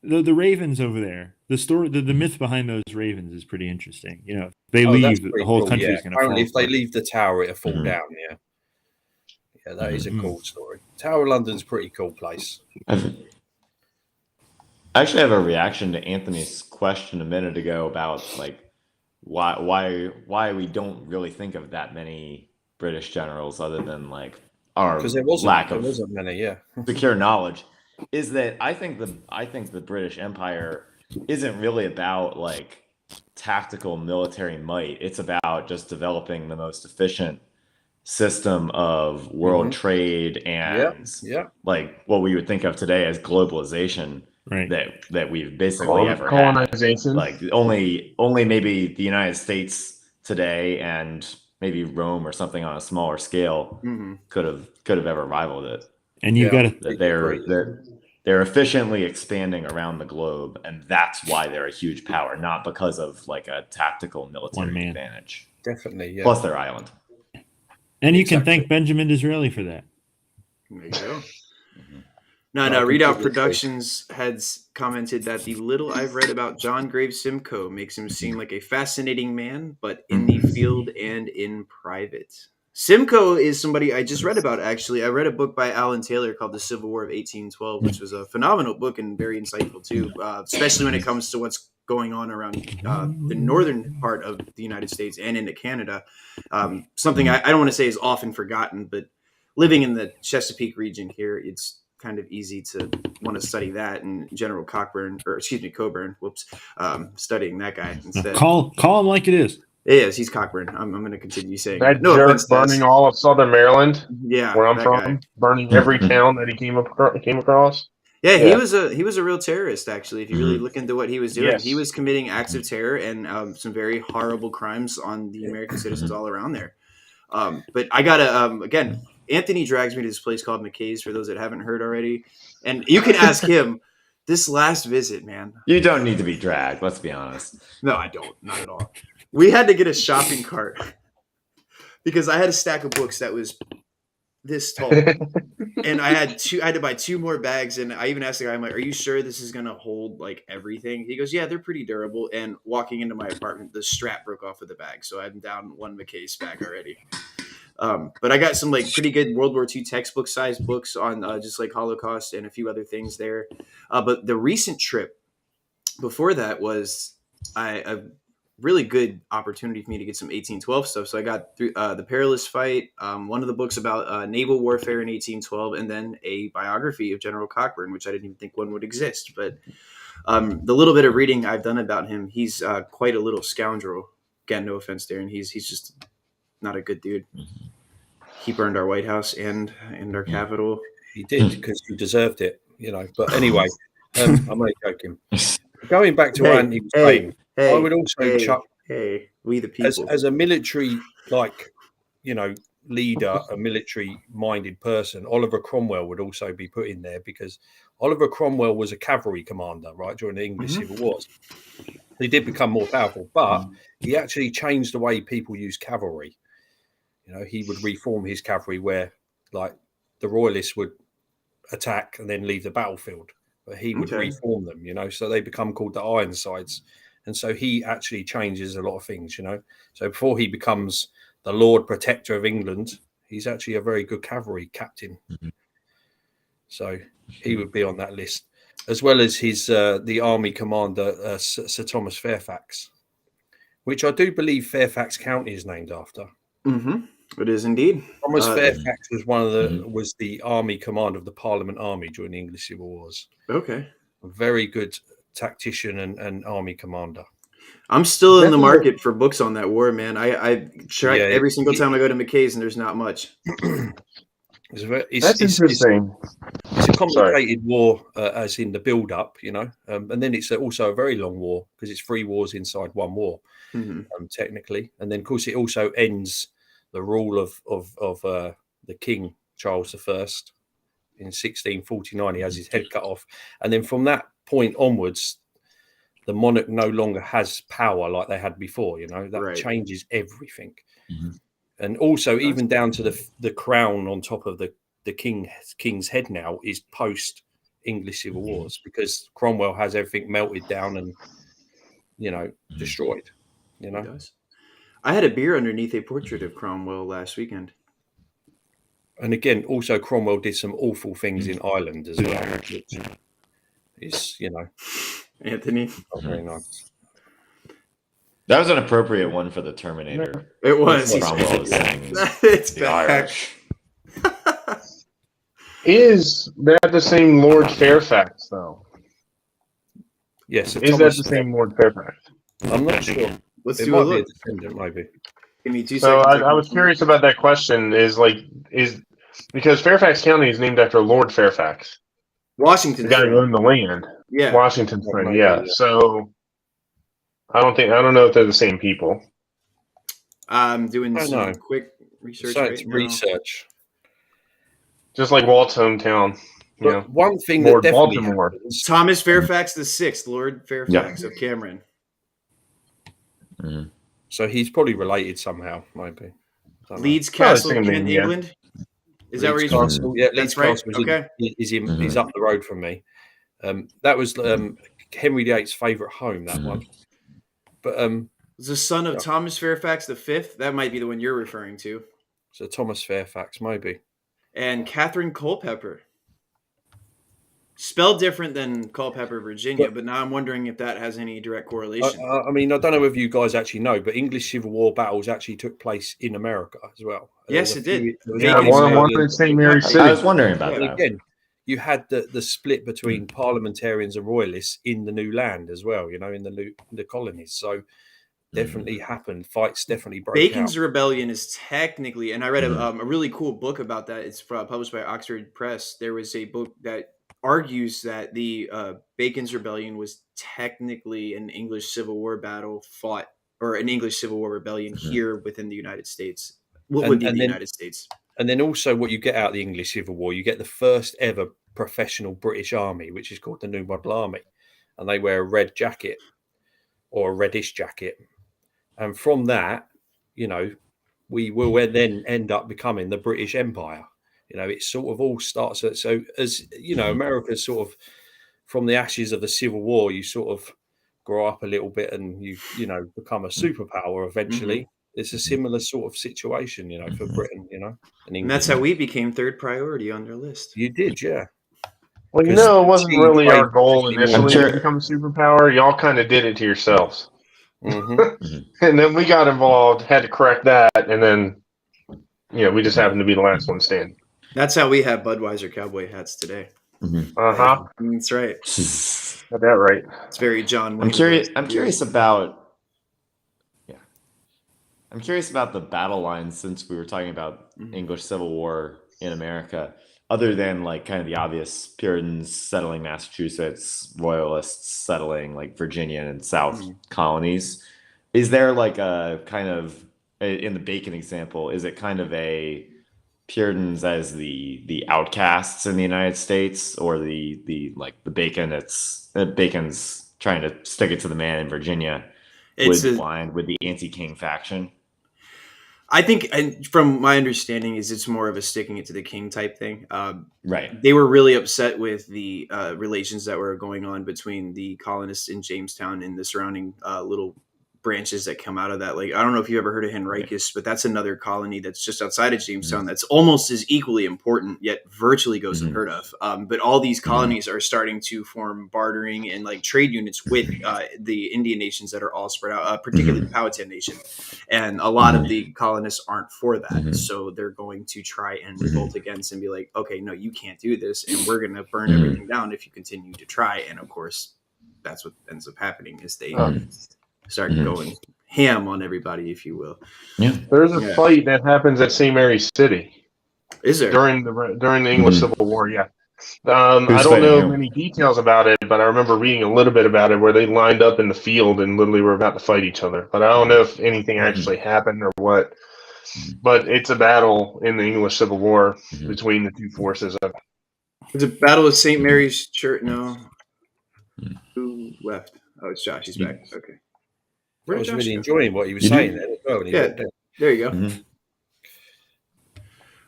the ravens over there. The story, the myth behind those ravens is pretty interesting. If they leave, the whole country is going to fall. If they leave the tower, it'll fall down. Yeah. Yeah, that is a cool story. Tower of London's a pretty cool place. I actually have a reaction to Anthony's question a minute ago about like why we don't really think of that many British generals other than like our lack of secure knowledge. Is that I think the British Empire isn't really about like tactical military might. It's about just developing the most efficient system of world trade and like what we would think of today as globalization that we've basically ever colonization. Had. Like only maybe the United States today and maybe Rome or something on a smaller scale could have ever rivaled it. And you've got to they're efficiently expanding around the globe, and that's why they're a huge power, not because of like a tactical military advantage. Definitely, yeah. Plus their island. And you can thank Benjamin Disraeli for that. There you go. No, Readout Productions has commented that the little I've read about John Graves Simcoe makes him seem like a fascinating man, but in the field and in private. Simcoe is somebody I just read about, actually. I read a book by Alan Taylor called The Civil War of 1812, which was a phenomenal book and very insightful, too, especially when it comes to what's going on around the northern part of the United States and into Canada. Something I don't want to say is often forgotten, but living in the Chesapeake region here, it's kind of easy to want to study that, and General Coburn, studying that guy instead. Call him like it is. Yes, he's Cockburn. I'm going to continue saying that. Jerk burning all of Southern Maryland. Yeah, where I'm from, burning every town that he came across. Yeah, he was a real terrorist. Actually, if you really look into what he was doing, he was committing acts of terror and some very horrible crimes on the American citizens all around there. But I gotta again, Anthony drags me to this place called McKay's. For those that haven't heard already, and you can ask him. This last visit, man. You don't need to be dragged. Let's be honest. No, I don't. Not at all. We had to get a shopping cart because I had a stack of books that was this tall, and I had to buy 2 more bags. And I even asked the guy, I'm like, "Are you sure this is gonna hold like everything?" He goes, "Yeah, they're pretty durable." And walking into my apartment, the strap broke off of the bag, so I'm down 1 McKay's bag already. But I got some like pretty good World War II textbook sized books on just like Holocaust and a few other things there. But the recent trip before that was a really good opportunity for me to get some 1812 stuff. So I got through The Perilous Fight, one of the books about naval warfare in 1812, and then a biography of General Cockburn, which I didn't even think one would exist. But the little bit of reading I've done about him, he's quite a little scoundrel. Again, no offense, Darren. He's just not a good dude. He burned our White House and our Capitol. He did because he deserved it, But anyway, I'm only joking. Going back to what Andy was saying, I would also chuck. We the people. As a military, leader, a military-minded person, Oliver Cromwell would also be put in there because Oliver Cromwell was a cavalry commander, right, during the English Civil Wars. He did become more powerful, but he actually changed the way people use cavalry. He would reform his cavalry where, like, the royalists would attack and then leave the battlefield, but he would reform them, so they become called the Ironsides. And so he actually changes a lot of things, So before he becomes the Lord Protector of England, he's actually a very good cavalry captain. So he would be on that list, as well as his the army commander, Sir Thomas Fairfax, which I do believe Fairfax County is named after. It is indeed. Thomas Fairfax was was the army commander of the Parliament Army during the English Civil Wars. Okay. A very good tactician and army commander. I'm still in the market for books on that war, man. I try every single time I go to McKay's and there's not much. That's interesting. It's a complicated war, as in the build-up, and then it's also a very long war because it's 3 wars inside one war, technically. And then, of course, it also ends the rule of the King Charles I in 1649. He has his head cut off, and then from that point onwards, the monarch no longer has power like they had before. That changes everything. And also, even down to the crown on top of the king's head now is post English Civil Wars, because Cromwell has everything melted down and destroyed. He does. I had a beer underneath a portrait of Cromwell last weekend. And again, also Cromwell did some awful things in Ireland as well, which is Anthony, not very nice. That was an appropriate one for the Terminator. It was. Cromwell was saying, it's the back. Irish. Is that the same Lord Fairfax, though? Yes. Is that the same Lord Fairfax? I'm not sure. Let's It do might a be a look. descendant, maybe. Give me 2 So seconds. I was curious about that question. Is because Fairfax County is named after Lord Fairfax, Washington. the guy who owned the land. Yeah. Washington's friend. Maybe, Yeah. yeah. So I don't know if they're the same people. I'm doing I some know. quick research. So it's right now. research. Just like Walt's hometown. But one thing Lord that definitely Baltimore. happens, Thomas Fairfax VI, Lord Fairfax of Cameron. so he's probably related somehow, maybe. Leeds Castle, same Kent, name, yeah. England. Is that where he's Leeds from? Castle? Yeah, That's Leeds right. Castle Okay. is up the road from me. That was Henry VIII's favourite home, that one. But The son of Thomas Fairfax V. That might be the one you're referring to. so Thomas Fairfax, maybe. And Catherine Culpeper. Spelled different than Culpeper, Virginia, but now I'm wondering if that has any direct correlation. I mean, I don't know if you guys actually know, but English Civil War battles actually took place in America as well. Yes, it did. Yeah, one in St. Mary's City. I was wondering about And that. again, you had the split between parliamentarians and royalists in the new land as well, in the colonies. So definitely happened. Fights definitely broke Bacon's out. Rebellion is technically, and I read a really cool book about that. It's published by Oxford Press. There was a book that argues that the Bacon's Rebellion was technically an English Civil War battle fought, or an English Civil War rebellion here within the United States. What would be the United States? And then also what you get out of the English Civil War, you get the first ever professional British army, which is called the New Model Army. And they wear a red jacket or a reddish jacket. And from that, we will then end up becoming the British Empire. It sort of all starts. So as America's sort of from the ashes of the Civil War, you sort of grow up a little bit and you become a superpower eventually. It's a similar sort of situation, for Britain, and England. And that's how we became third priority on their list. You did, yeah. Well, it wasn't really our goal initially to become a superpower. Y'all kind of did it to yourselves. And then we got involved, had to correct that, and then we just happened to be the last one standing. That's how we have Budweiser cowboy hats today. That's right. Got that right. It's very John Wayne. I'm curious about the battle lines, since we were talking about English Civil War in America. other than like kind of the obvious Puritans settling Massachusetts, Royalists settling like Virginia and South colonies, is there like a kind of, in the Bacon example, is it kind of a Puritans as the outcasts in the United States, or the like the Bacon, it's Bacon's trying to stick it to the man in Virginia, blind with the anti-king faction? I think, and from my understanding, is it's more of a sticking it to the king type thing. Right. They were really upset with the relations that were going on between the colonists in Jamestown and the surrounding little branches that come out of that. Like, I don't know if you ever heard of Henricus, but that's another colony that's just outside of Jamestown that's almost as equally important, yet virtually goes unheard of. But all these colonies are starting to form bartering and like trade units with the Indian nations that are all spread out, particularly the Powhatan Nation. And a lot of the colonists aren't for that. So they're going to try and revolt against and be like, okay, no, you can't do this. And we're going to burn everything down if you continue to try. And of course, that's what ends up happening is they start going ham on everybody, if you will. Yeah, there's a fight that happens at St. Mary's City. Is there during the English Civil War? Yeah. I don't know many details about it, but I remember reading a little bit about it where they lined up in the field and literally were about to fight each other. But I don't know if anything actually happened or what. But it's a battle in the English Civil War between the two forces. It's a battle of St. Mary's Church. No, who left? Oh, it's Josh. He's back. Okay. I was really enjoying what he was saying there as well. Yeah, there you go.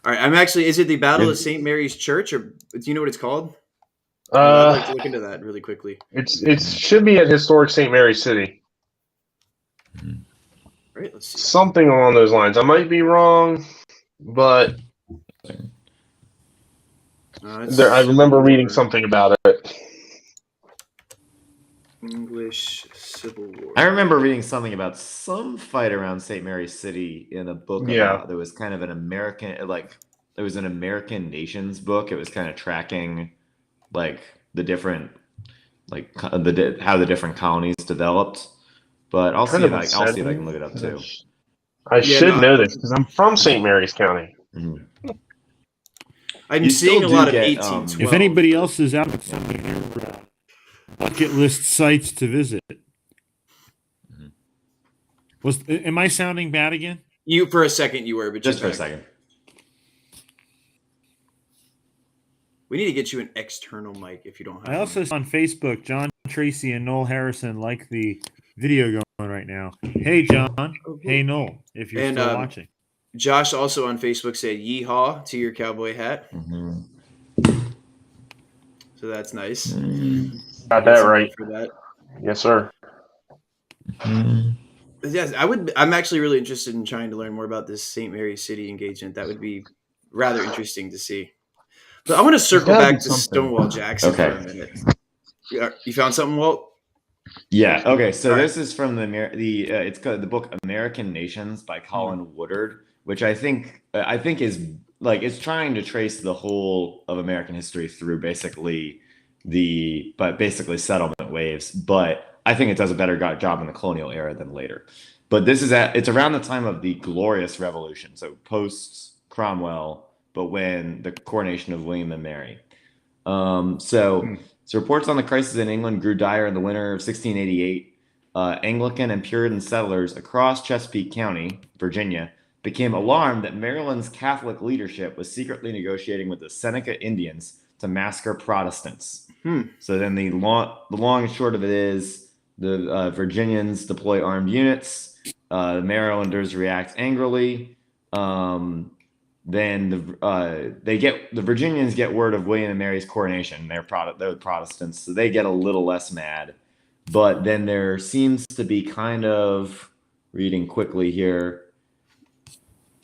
All right, I'm actually. Is it the Battle of St. Mary's Church, or do you know what it's called? I'd like to look into that really quickly. It should be at historic St. Mary's City. All right, let's see. Something along those lines. I might be wrong, but I remember reading something about it. English Civil War. I remember reading something about some fight around St. Mary's City in a book. There was kind of an American, like it was an American nations book. It was kind of tracking like the different, like how the different colonies developed. But I'll see if I can look it up too. I should know this because I'm from St. Mary's County. I'm seeing a lot of 1812. If anybody else is out there, bucket list sites to visit. Am I sounding bad again? You for a second you were, but just for a second. We need to get you an external mic if you don't have. I also saw on Facebook, John Tracy and Noel Harrison like the video going right now. Hey John, hey Noel, if you're still watching. Josh also on Facebook said "Yeehaw" to your cowboy hat. So that's nice. Got that right. For that. Yes, sir. Yes, I'm actually really interested in trying to learn more about this St. Mary's City engagement. That would be rather interesting to see. But I want to circle back to Stonewall Jackson for a minute. You found something, Walt? Yeah. Okay. So this is from it's called the book American Nations by Colin Woodard, which I think is like it's trying to trace the whole of American history through basically settlement waves, but I think it does a better job in the colonial era than later. But it's around the time of the Glorious Revolution, so post Cromwell, but when the coronation of William and Mary. So reports on the crisis in England grew dire in the winter of 1688. Anglican and Puritan settlers across Chesapeake County, Virginia, became alarmed that Maryland's Catholic leadership was secretly negotiating with the Seneca Indians to massacre Protestants. So then the long and short of it is the Virginians deploy armed units. The Marylanders react angrily. Then the Virginians get word of William and Mary's coronation. They're Protestants, so they get a little less mad. But then there seems to be kind of, reading quickly here,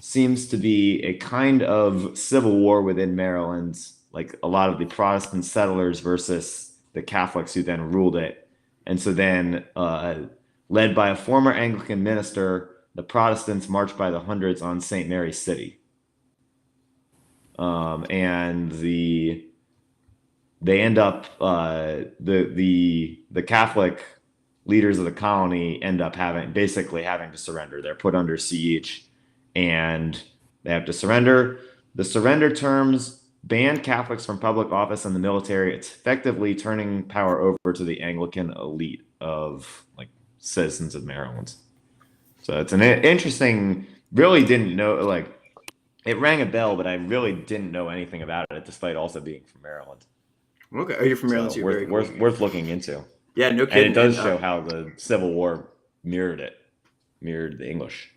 seems to be a kind of civil war within Maryland, like a lot of the Protestant settlers versus the Catholics who then ruled it. And so then, led by a former Anglican minister, the Protestants marched by the hundreds on St. Mary's City. And they end up, the Catholic leaders of the colony end up having to surrender. They're put under siege and they have to surrender. The surrender terms banned Catholics from public office and the military. It's effectively turning power over to the Anglican elite of like citizens of Maryland. So it's an interesting. Really didn't know like it rang a bell, but I really didn't know anything about it, despite also being from Maryland. Okay, are you from Maryland too? Worth looking into. Yeah, no kidding. And it does show how the Civil War mirrored the English.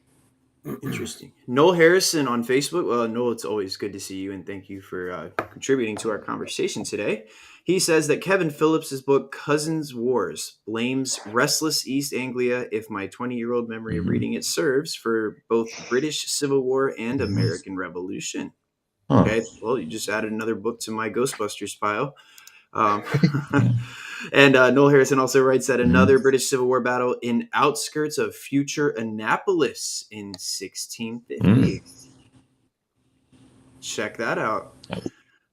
Interesting. Noel Harrison on Facebook. Well, Noel, it's always good to see you, and thank you for contributing to our conversation today. He says that Kevin Phillips's book Cousins' Wars blames restless East Anglia, if my 20-year-old memory of reading it serves, for both British Civil War and American Revolution. Okay, well, you just added another book to my Ghostbusters pile. And Noel Harrison also writes that another British Civil War battle in outskirts of future Annapolis in 1650. Check that out.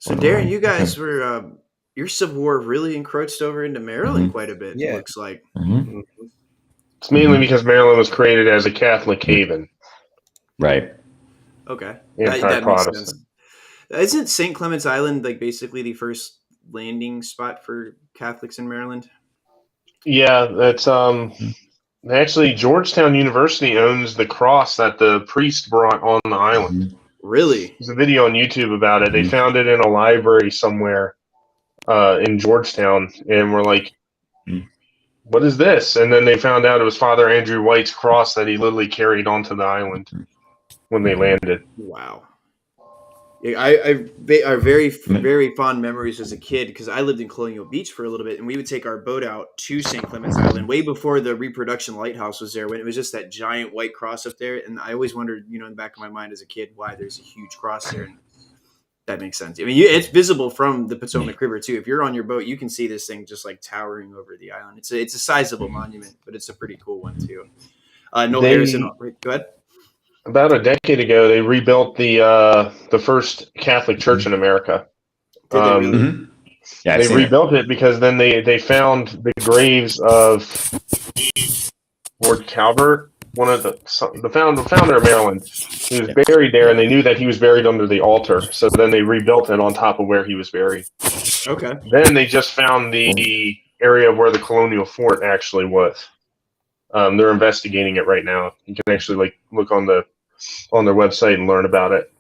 So, Darren, you guys were your Civil War really encroached over into Maryland quite a bit. Yeah. It looks like. It's mainly because Maryland was created as a Catholic haven. Right. Okay, that makes sense. Isn't St. Clement's Island like basically the first landing spot for Catholics in Maryland? Yeah, that's actually Georgetown University owns the cross that the priest brought on the island. Really? There's a video on YouTube about it. They found it in a library somewhere in Georgetown, and we're like, what is this? And then they found out it was Father Andrew White's cross that he literally carried onto the island when they landed. Wow. Yeah, I are very fond memories as a kid because I lived in Colonial Beach for a little bit, and we would take our boat out to St. Clement's Island way before the reproduction lighthouse was there, when it was just that giant white cross up there. And I always wondered, in the back of my mind as a kid, why there's a huge cross there. And that makes sense. I mean, it's visible from the Potomac River too. If you're on your boat, you can see this thing just like towering over the island. It's a sizable monument, but it's a pretty cool one too. Noel Harrison, go ahead. About a decade ago, they rebuilt the first Catholic church in America. Did they really? Yeah, they rebuilt it because then they found the graves of Lord Calvert, the founder of Maryland. He was buried there, and they knew that he was buried under the altar. So then they rebuilt it on top of where he was buried. Okay. Then they just found the area where the colonial fort actually was. They're investigating it right now. You can actually look on their website and learn about it.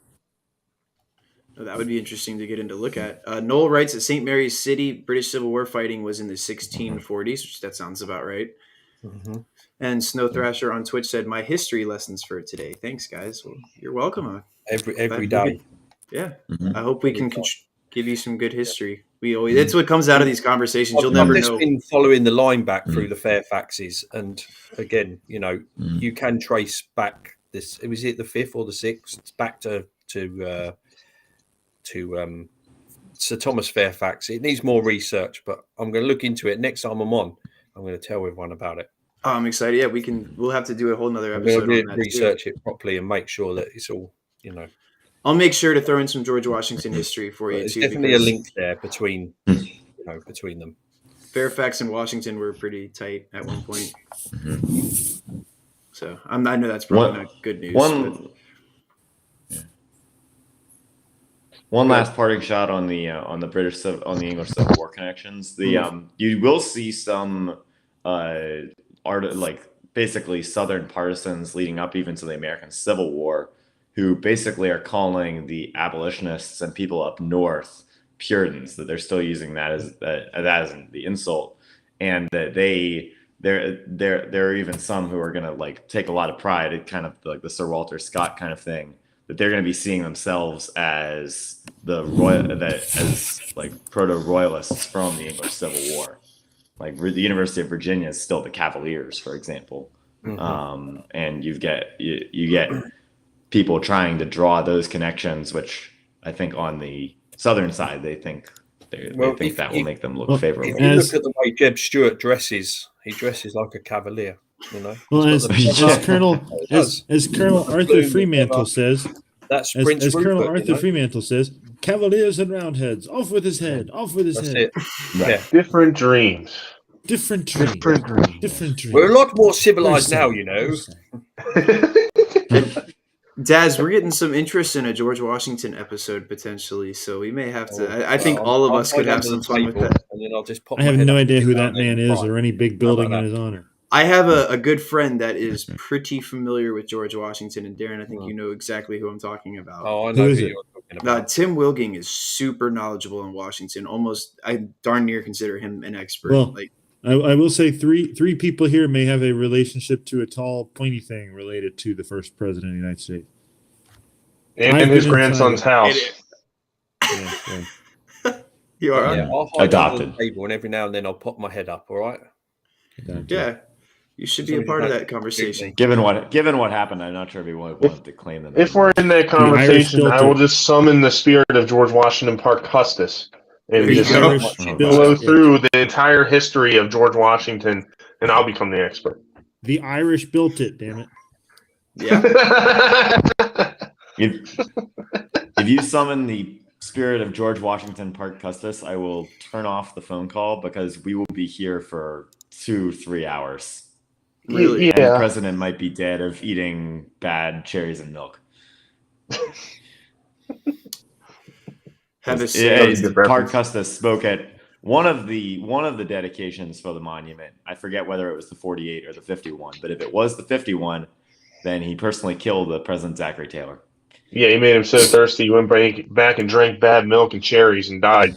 Oh, that would be interesting to get into look at. Noel writes that St. Mary's City, British Civil War fighting was in the 1640s, which that sounds about right. And Snow Thrasher on Twitch said, "My history lessons for today." Thanks, guys. Well, you're welcome. Every day. Yeah, I hope we can give you some good history. That's what comes out of these conversations. You'll never know. I've been following the line back through the Fairfaxes, and again, you can trace back this. Was it the 5th or the 6th? Back to Sir Thomas Fairfax. It needs more research, but I'm going to look into it next time I'm on. I'm going to tell everyone about it. Oh, I'm excited. Yeah, we'll have to do a whole nother episode. We'll research it properly and make sure that it's all, I'll make sure to throw in some George Washington history for you. There's definitely a link there between them. Fairfax and Washington were pretty tight at one point. So I know that's probably not good news. One last parting shot on the English Civil War connections. You will see some basically Southern partisans leading up even to the American Civil War, who basically are calling the abolitionists and people up north Puritans, that they're still using that as the insult, and that there are even some who are going to take a lot of pride in kind of like the Sir Walter Scott kind of thing, that they're going to be seeing themselves as proto-royalists from the English Civil War. Like the University of Virginia is still the Cavaliers, for example, and you get people trying to draw those connections, which I think on the southern side they think that will make them look favorable. If you look at the way Jeb Stuart dresses, he dresses like a cavalier. Well, as Colonel Arthur Fremantle says, that's as Colonel Arthur Fremantle says, Cavaliers and Roundheads, off with his head, off with his head. It. Right. Yeah. Different dreams. Different dreams. We're a lot more civilized now, Daz, we're getting some interest in a George Washington episode potentially, so we may have to. I think all of us could have some fun with that. And then I'll just pop I have no idea who that man is or any big building in his honor. I have a good friend that is pretty familiar with George Washington, and Darren, I think you know exactly who I'm talking about. Oh, I know who you're talking about. Tim Wilging is super knowledgeable on Washington. Almost, I darn near consider him an expert. Well, I will say three people here may have a relationship to a tall, pointy thing related to the first president of the United States. And his grandson's house. Yeah. You are I'll adopted. The table, and every now and then I'll pop my head up. All right. Yeah. You should be a part of that conversation. Given what happened, I'm not sure if he wanted to claim that. If we're in that conversation, I will just summon the spirit of George Washington Parke Custis and just blow through the entire history of George Washington, and I'll become the expert. The Irish built it, damn it. Yeah. If you summon the spirit of George Washington Parke Custis, I will turn off the phone call because we will be here for 2-3 hours. Really? Yeah. And the president might be dead of eating bad cherries and milk. Parke Custis spoke at one of the dedications for the monument. I forget whether it was the 48 or the 51, but if it was the 51, then he personally killed the President Zachary Taylor. Yeah, he made him so thirsty he went back and drank bad milk and cherries and died.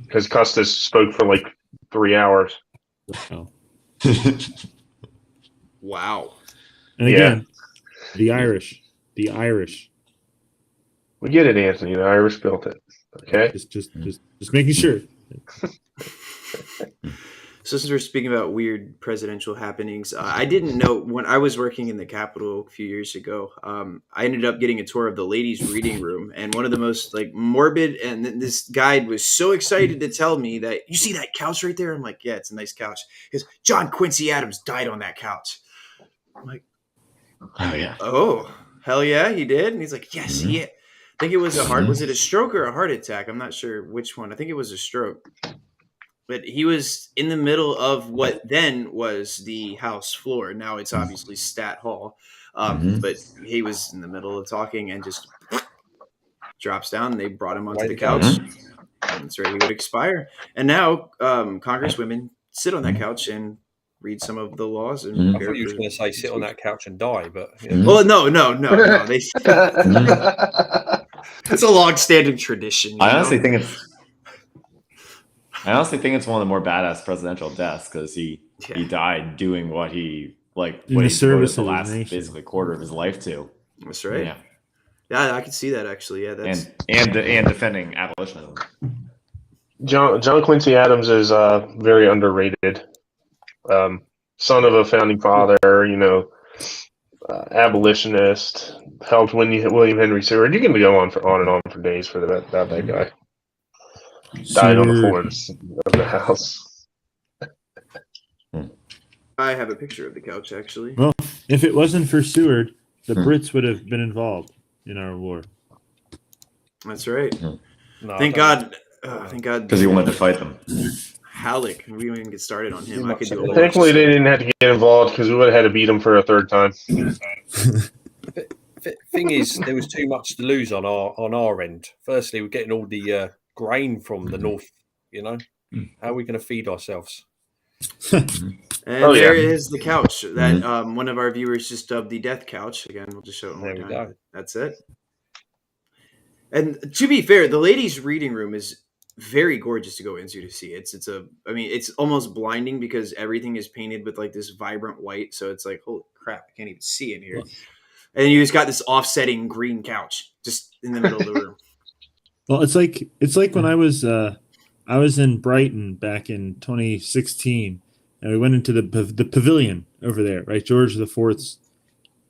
Because Custis spoke for like 3 hours. Oh. Wow. And again, the Irish. We get it, Anthony. The Irish built it. Okay. Just making sure. So since we're speaking about weird presidential happenings, I didn't know when I was working in the Capitol a few years ago. I ended up getting a tour of the ladies' reading room, and one of the most morbid. And this guide was so excited to tell me that you see that couch right there. I'm like, yeah, it's a nice couch. Because John Quincy Adams died on that couch. I'm like, oh yeah, oh hell yeah, he did. And he's like, yes, he. I think it was was it a stroke or a heart attack? I'm not sure which one. I think it was a stroke. But he was in the middle of what then was the House floor. Now it's obviously Stat Hall. But he was in the middle of talking and just drops down. They brought him onto the couch. That's right. He would expire. And now congresswomen sit on that couch and read some of the laws. And I thought you were going to say sit on that couch and die. But well, no. It's a long-standing tradition. I honestly think it's one of the more badass presidential deaths because he died doing what he what he devoted the last basically quarter of his life to. That's right. Yeah, I can see that actually. Yeah, that's and defending abolitionism. John Quincy Adams is very underrated. Son of a founding father, abolitionist, helped William Henry Seward. You can go on and on for days for that guy. Died on the floor of the House. I have a picture of the couch, actually. Well, if it wasn't for Seward, the Brits would have been involved in our war. That's right. No, thank God. Because he wanted to fight them. Halleck. We won't even get started on him. Thankfully, they didn't have to get involved because we would have had to beat him for a third time. Thing is, there was too much to lose on our end. Firstly, we're getting all the grain from the north. How are we going to feed ourselves? And there is the couch that one of our viewers just dubbed the death couch. Again, we'll just show it one more time. Go. That's it. And to be fair, the ladies' reading room is very gorgeous to go into to see. It's almost blinding because everything is painted with this vibrant white. So it's like, holy crap, I can't even see in here. And you just got this offsetting green couch just in the middle of the room. Well, it's like when I was in Brighton back in 2016, and we went into the pavilion over there, right? George IV's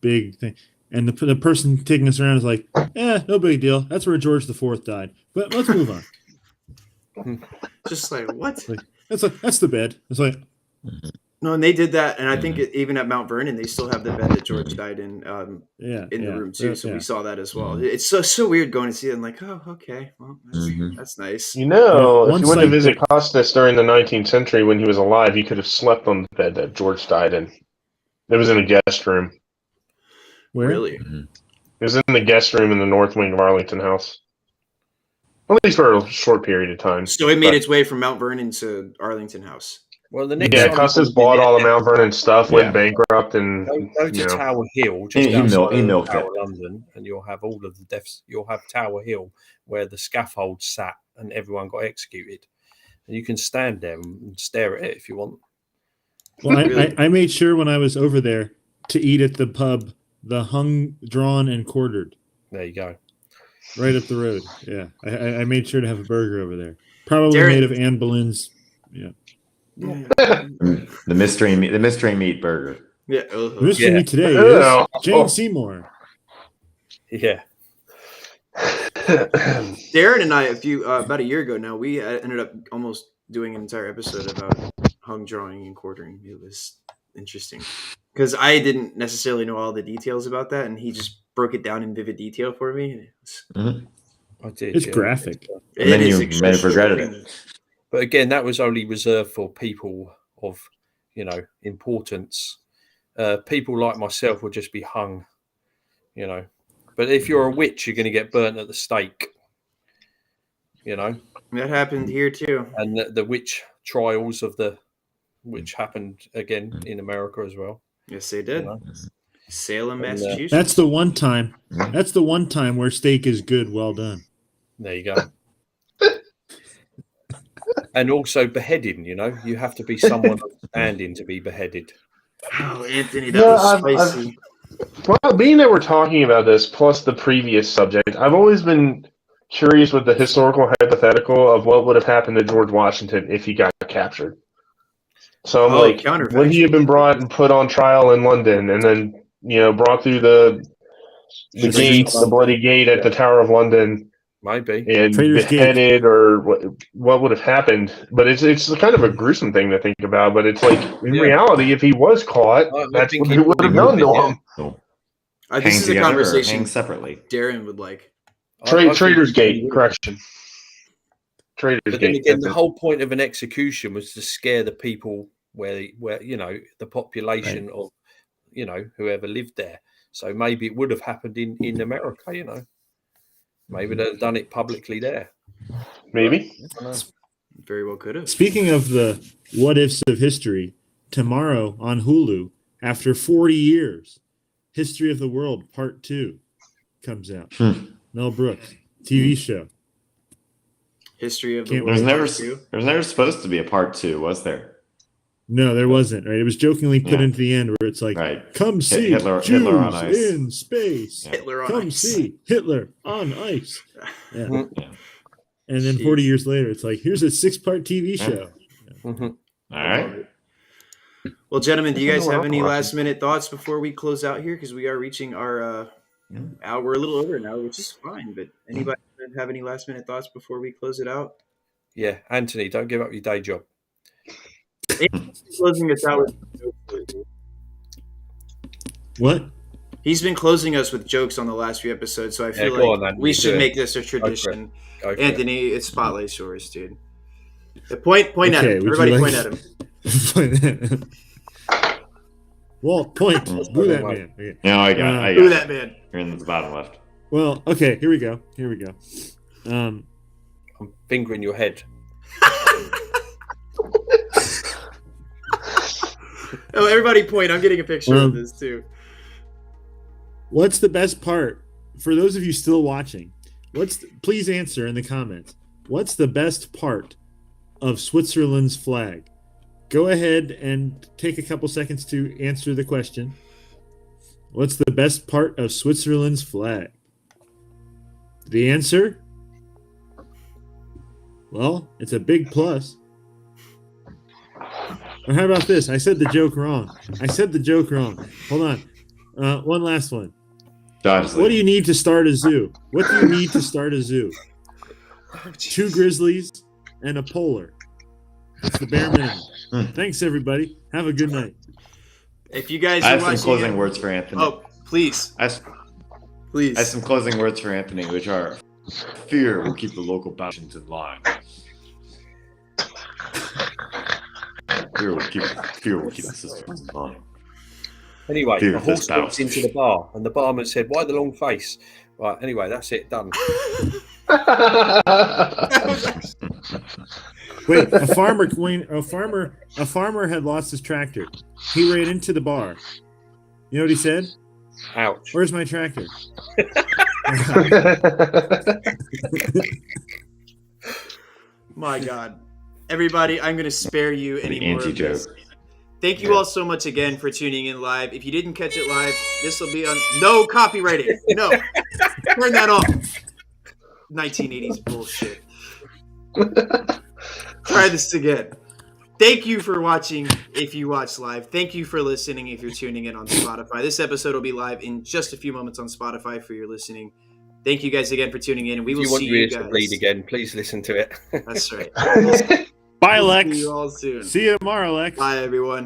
big thing, and the person taking us around is like, no big deal. That's where George IV died. But let's move on. Just like what? That's the bed. It's like. No, and they did that, and I think even at Mount Vernon, they still have the bed that George died in the room too. So we saw that as well. It's so weird going to see it and like, oh, okay, well, that's nice. If you went to visit Custis during the 19th century when he was alive, he could have slept on the bed that George died in. It was in a guest room. Where? Really? Mm-hmm. It was in the guest room in the north wing of Arlington House. At least for a short period of time. So it made its way from Mount Vernon to Arlington House. Well, the next Yeah, time Custis you bought all the Mount Vernon stuff, went bankrupt, and go to Tower Hill, He just outside milked Tower it. London, and you'll have all of the deaths. You'll have Tower Hill where the scaffold sat and everyone got executed. And you can stand there and stare at it if you want. Well, I made sure when I was over there to eat at the pub, the hung, drawn, and quartered. There you go. Right up the road. Yeah, I made sure to have a burger over there. Probably Darren, made of Anne Boleyn's. Yeah. The mystery meat burger. Yeah. Mystery meat today Oh. is Jane Seymour. Yeah. Darren and I, about a year ago now, we ended up almost doing an entire episode about hung drawing and quartering. It was interesting because I didn't necessarily know all the details about that, and he just broke it down in vivid detail for me. And it was, I did. It's graphic. And then you may have regretted it. But again, that was only reserved for people of, importance. People like myself would just be hung, But if you're a witch, you're going to get burnt at the stake, That happened here too. And the witch trials which happened again in America as well. Yes, they did. Salem, And, Massachusetts. That's the one time. That's the one time where steak is good. Well done. There you go. And also beheading, you have to be someone standing to be beheaded. Oh, Anthony, that was spicy. Well, being that we're talking about this, plus the previous subject, I've always been curious with the historical hypothetical of what would have happened to George Washington if he got captured. So I'm would he have been brought and put on trial in London and then, brought through the gates, the bloody gate at the Tower of London? Maybe. And beheaded, or what would have happened? But it's kind of a gruesome thing to think about. But it's like, in reality, if he was caught, that's what he would have done to him. So, This is a conversation separately. Darren would like. Trader's Gate, correction. Trader's But Gate. then again, the whole point of an execution was to scare the people where the population of, whoever lived there. So maybe it would have happened in America, Maybe they'd have done it publicly there. Maybe. Very well could have. Speaking of the what ifs of history, tomorrow on Hulu, after 40 years, History of the World Part 2 comes out. Mel Brooks, TV show. History of the World. There's never supposed to be a part 2, was there? No, there wasn't. Right, it was jokingly put into the end where it's like, "Come see Hitler Jews on ice. in space. Yeah. Hitler on Come ice. see Hitler on ice." Yeah. Yeah. And then 40 years later, it's like, here's a 6-part TV show. All right. Well, gentlemen, do you guys have any last-minute thoughts before we close out here? Because we are reaching our hour. We're a little over now, which is fine. But anybody have any last-minute thoughts before we close it out? Yeah, Anthony, don't give up your day job. Closing us out with What? He's been closing us with jokes on the last few episodes, so I feel like we should make this a tradition. Anthony, it's spotlight's yours, dude. Point at him. Everybody point at him. Walt, point. Boo that man. Okay. No, I got Boo that man. You're in the bottom left. Well, okay, here we go. I'm fingering your head. Oh, everybody point. I'm getting a picture of this too. What's the best part? For those of you still watching, please answer in the comments. What's the best part of Switzerland's flag? Go ahead and take a couple seconds to answer the question. What's the best part of Switzerland's flag? The answer? Well, it's a big plus. Or how about this? I said the joke wrong. Hold on. One last one. What do you need to start a zoo? 2 grizzlies and a polar. That's the bare minimum. Thanks, everybody. Have a good night. If you guys I have some closing words for Anthony. Oh, please. I have some closing words for Anthony, which are: fear will keep the local passions in line. Fear will keep the systems in line. Anyway, Fear a of this horse walked into the bar, and the barman said, "Why the long face?" Right. Anyway, that's it. Done. Wait, a farmer had lost his tractor. He ran into the bar. You know what he said? Ouch. Where's my tractor? My God. Everybody, I'm going to spare you any more of this. Anti-joke. Thank you all so much again for tuning in live. If you didn't catch it live, this will be on no copyrighting. No. Turn that off. 1980s bullshit. Try this again. Thank you for watching if you watch live. Thank you for listening if you're tuning in on Spotify. This episode will be live in just a few moments on Spotify for your listening. Thank you guys again for tuning in, and we will see you guys. If you want your ears to bleed again, please listen to it. That's right. Bye, Lex. See you all soon. See you tomorrow, Lex. Bye, everyone.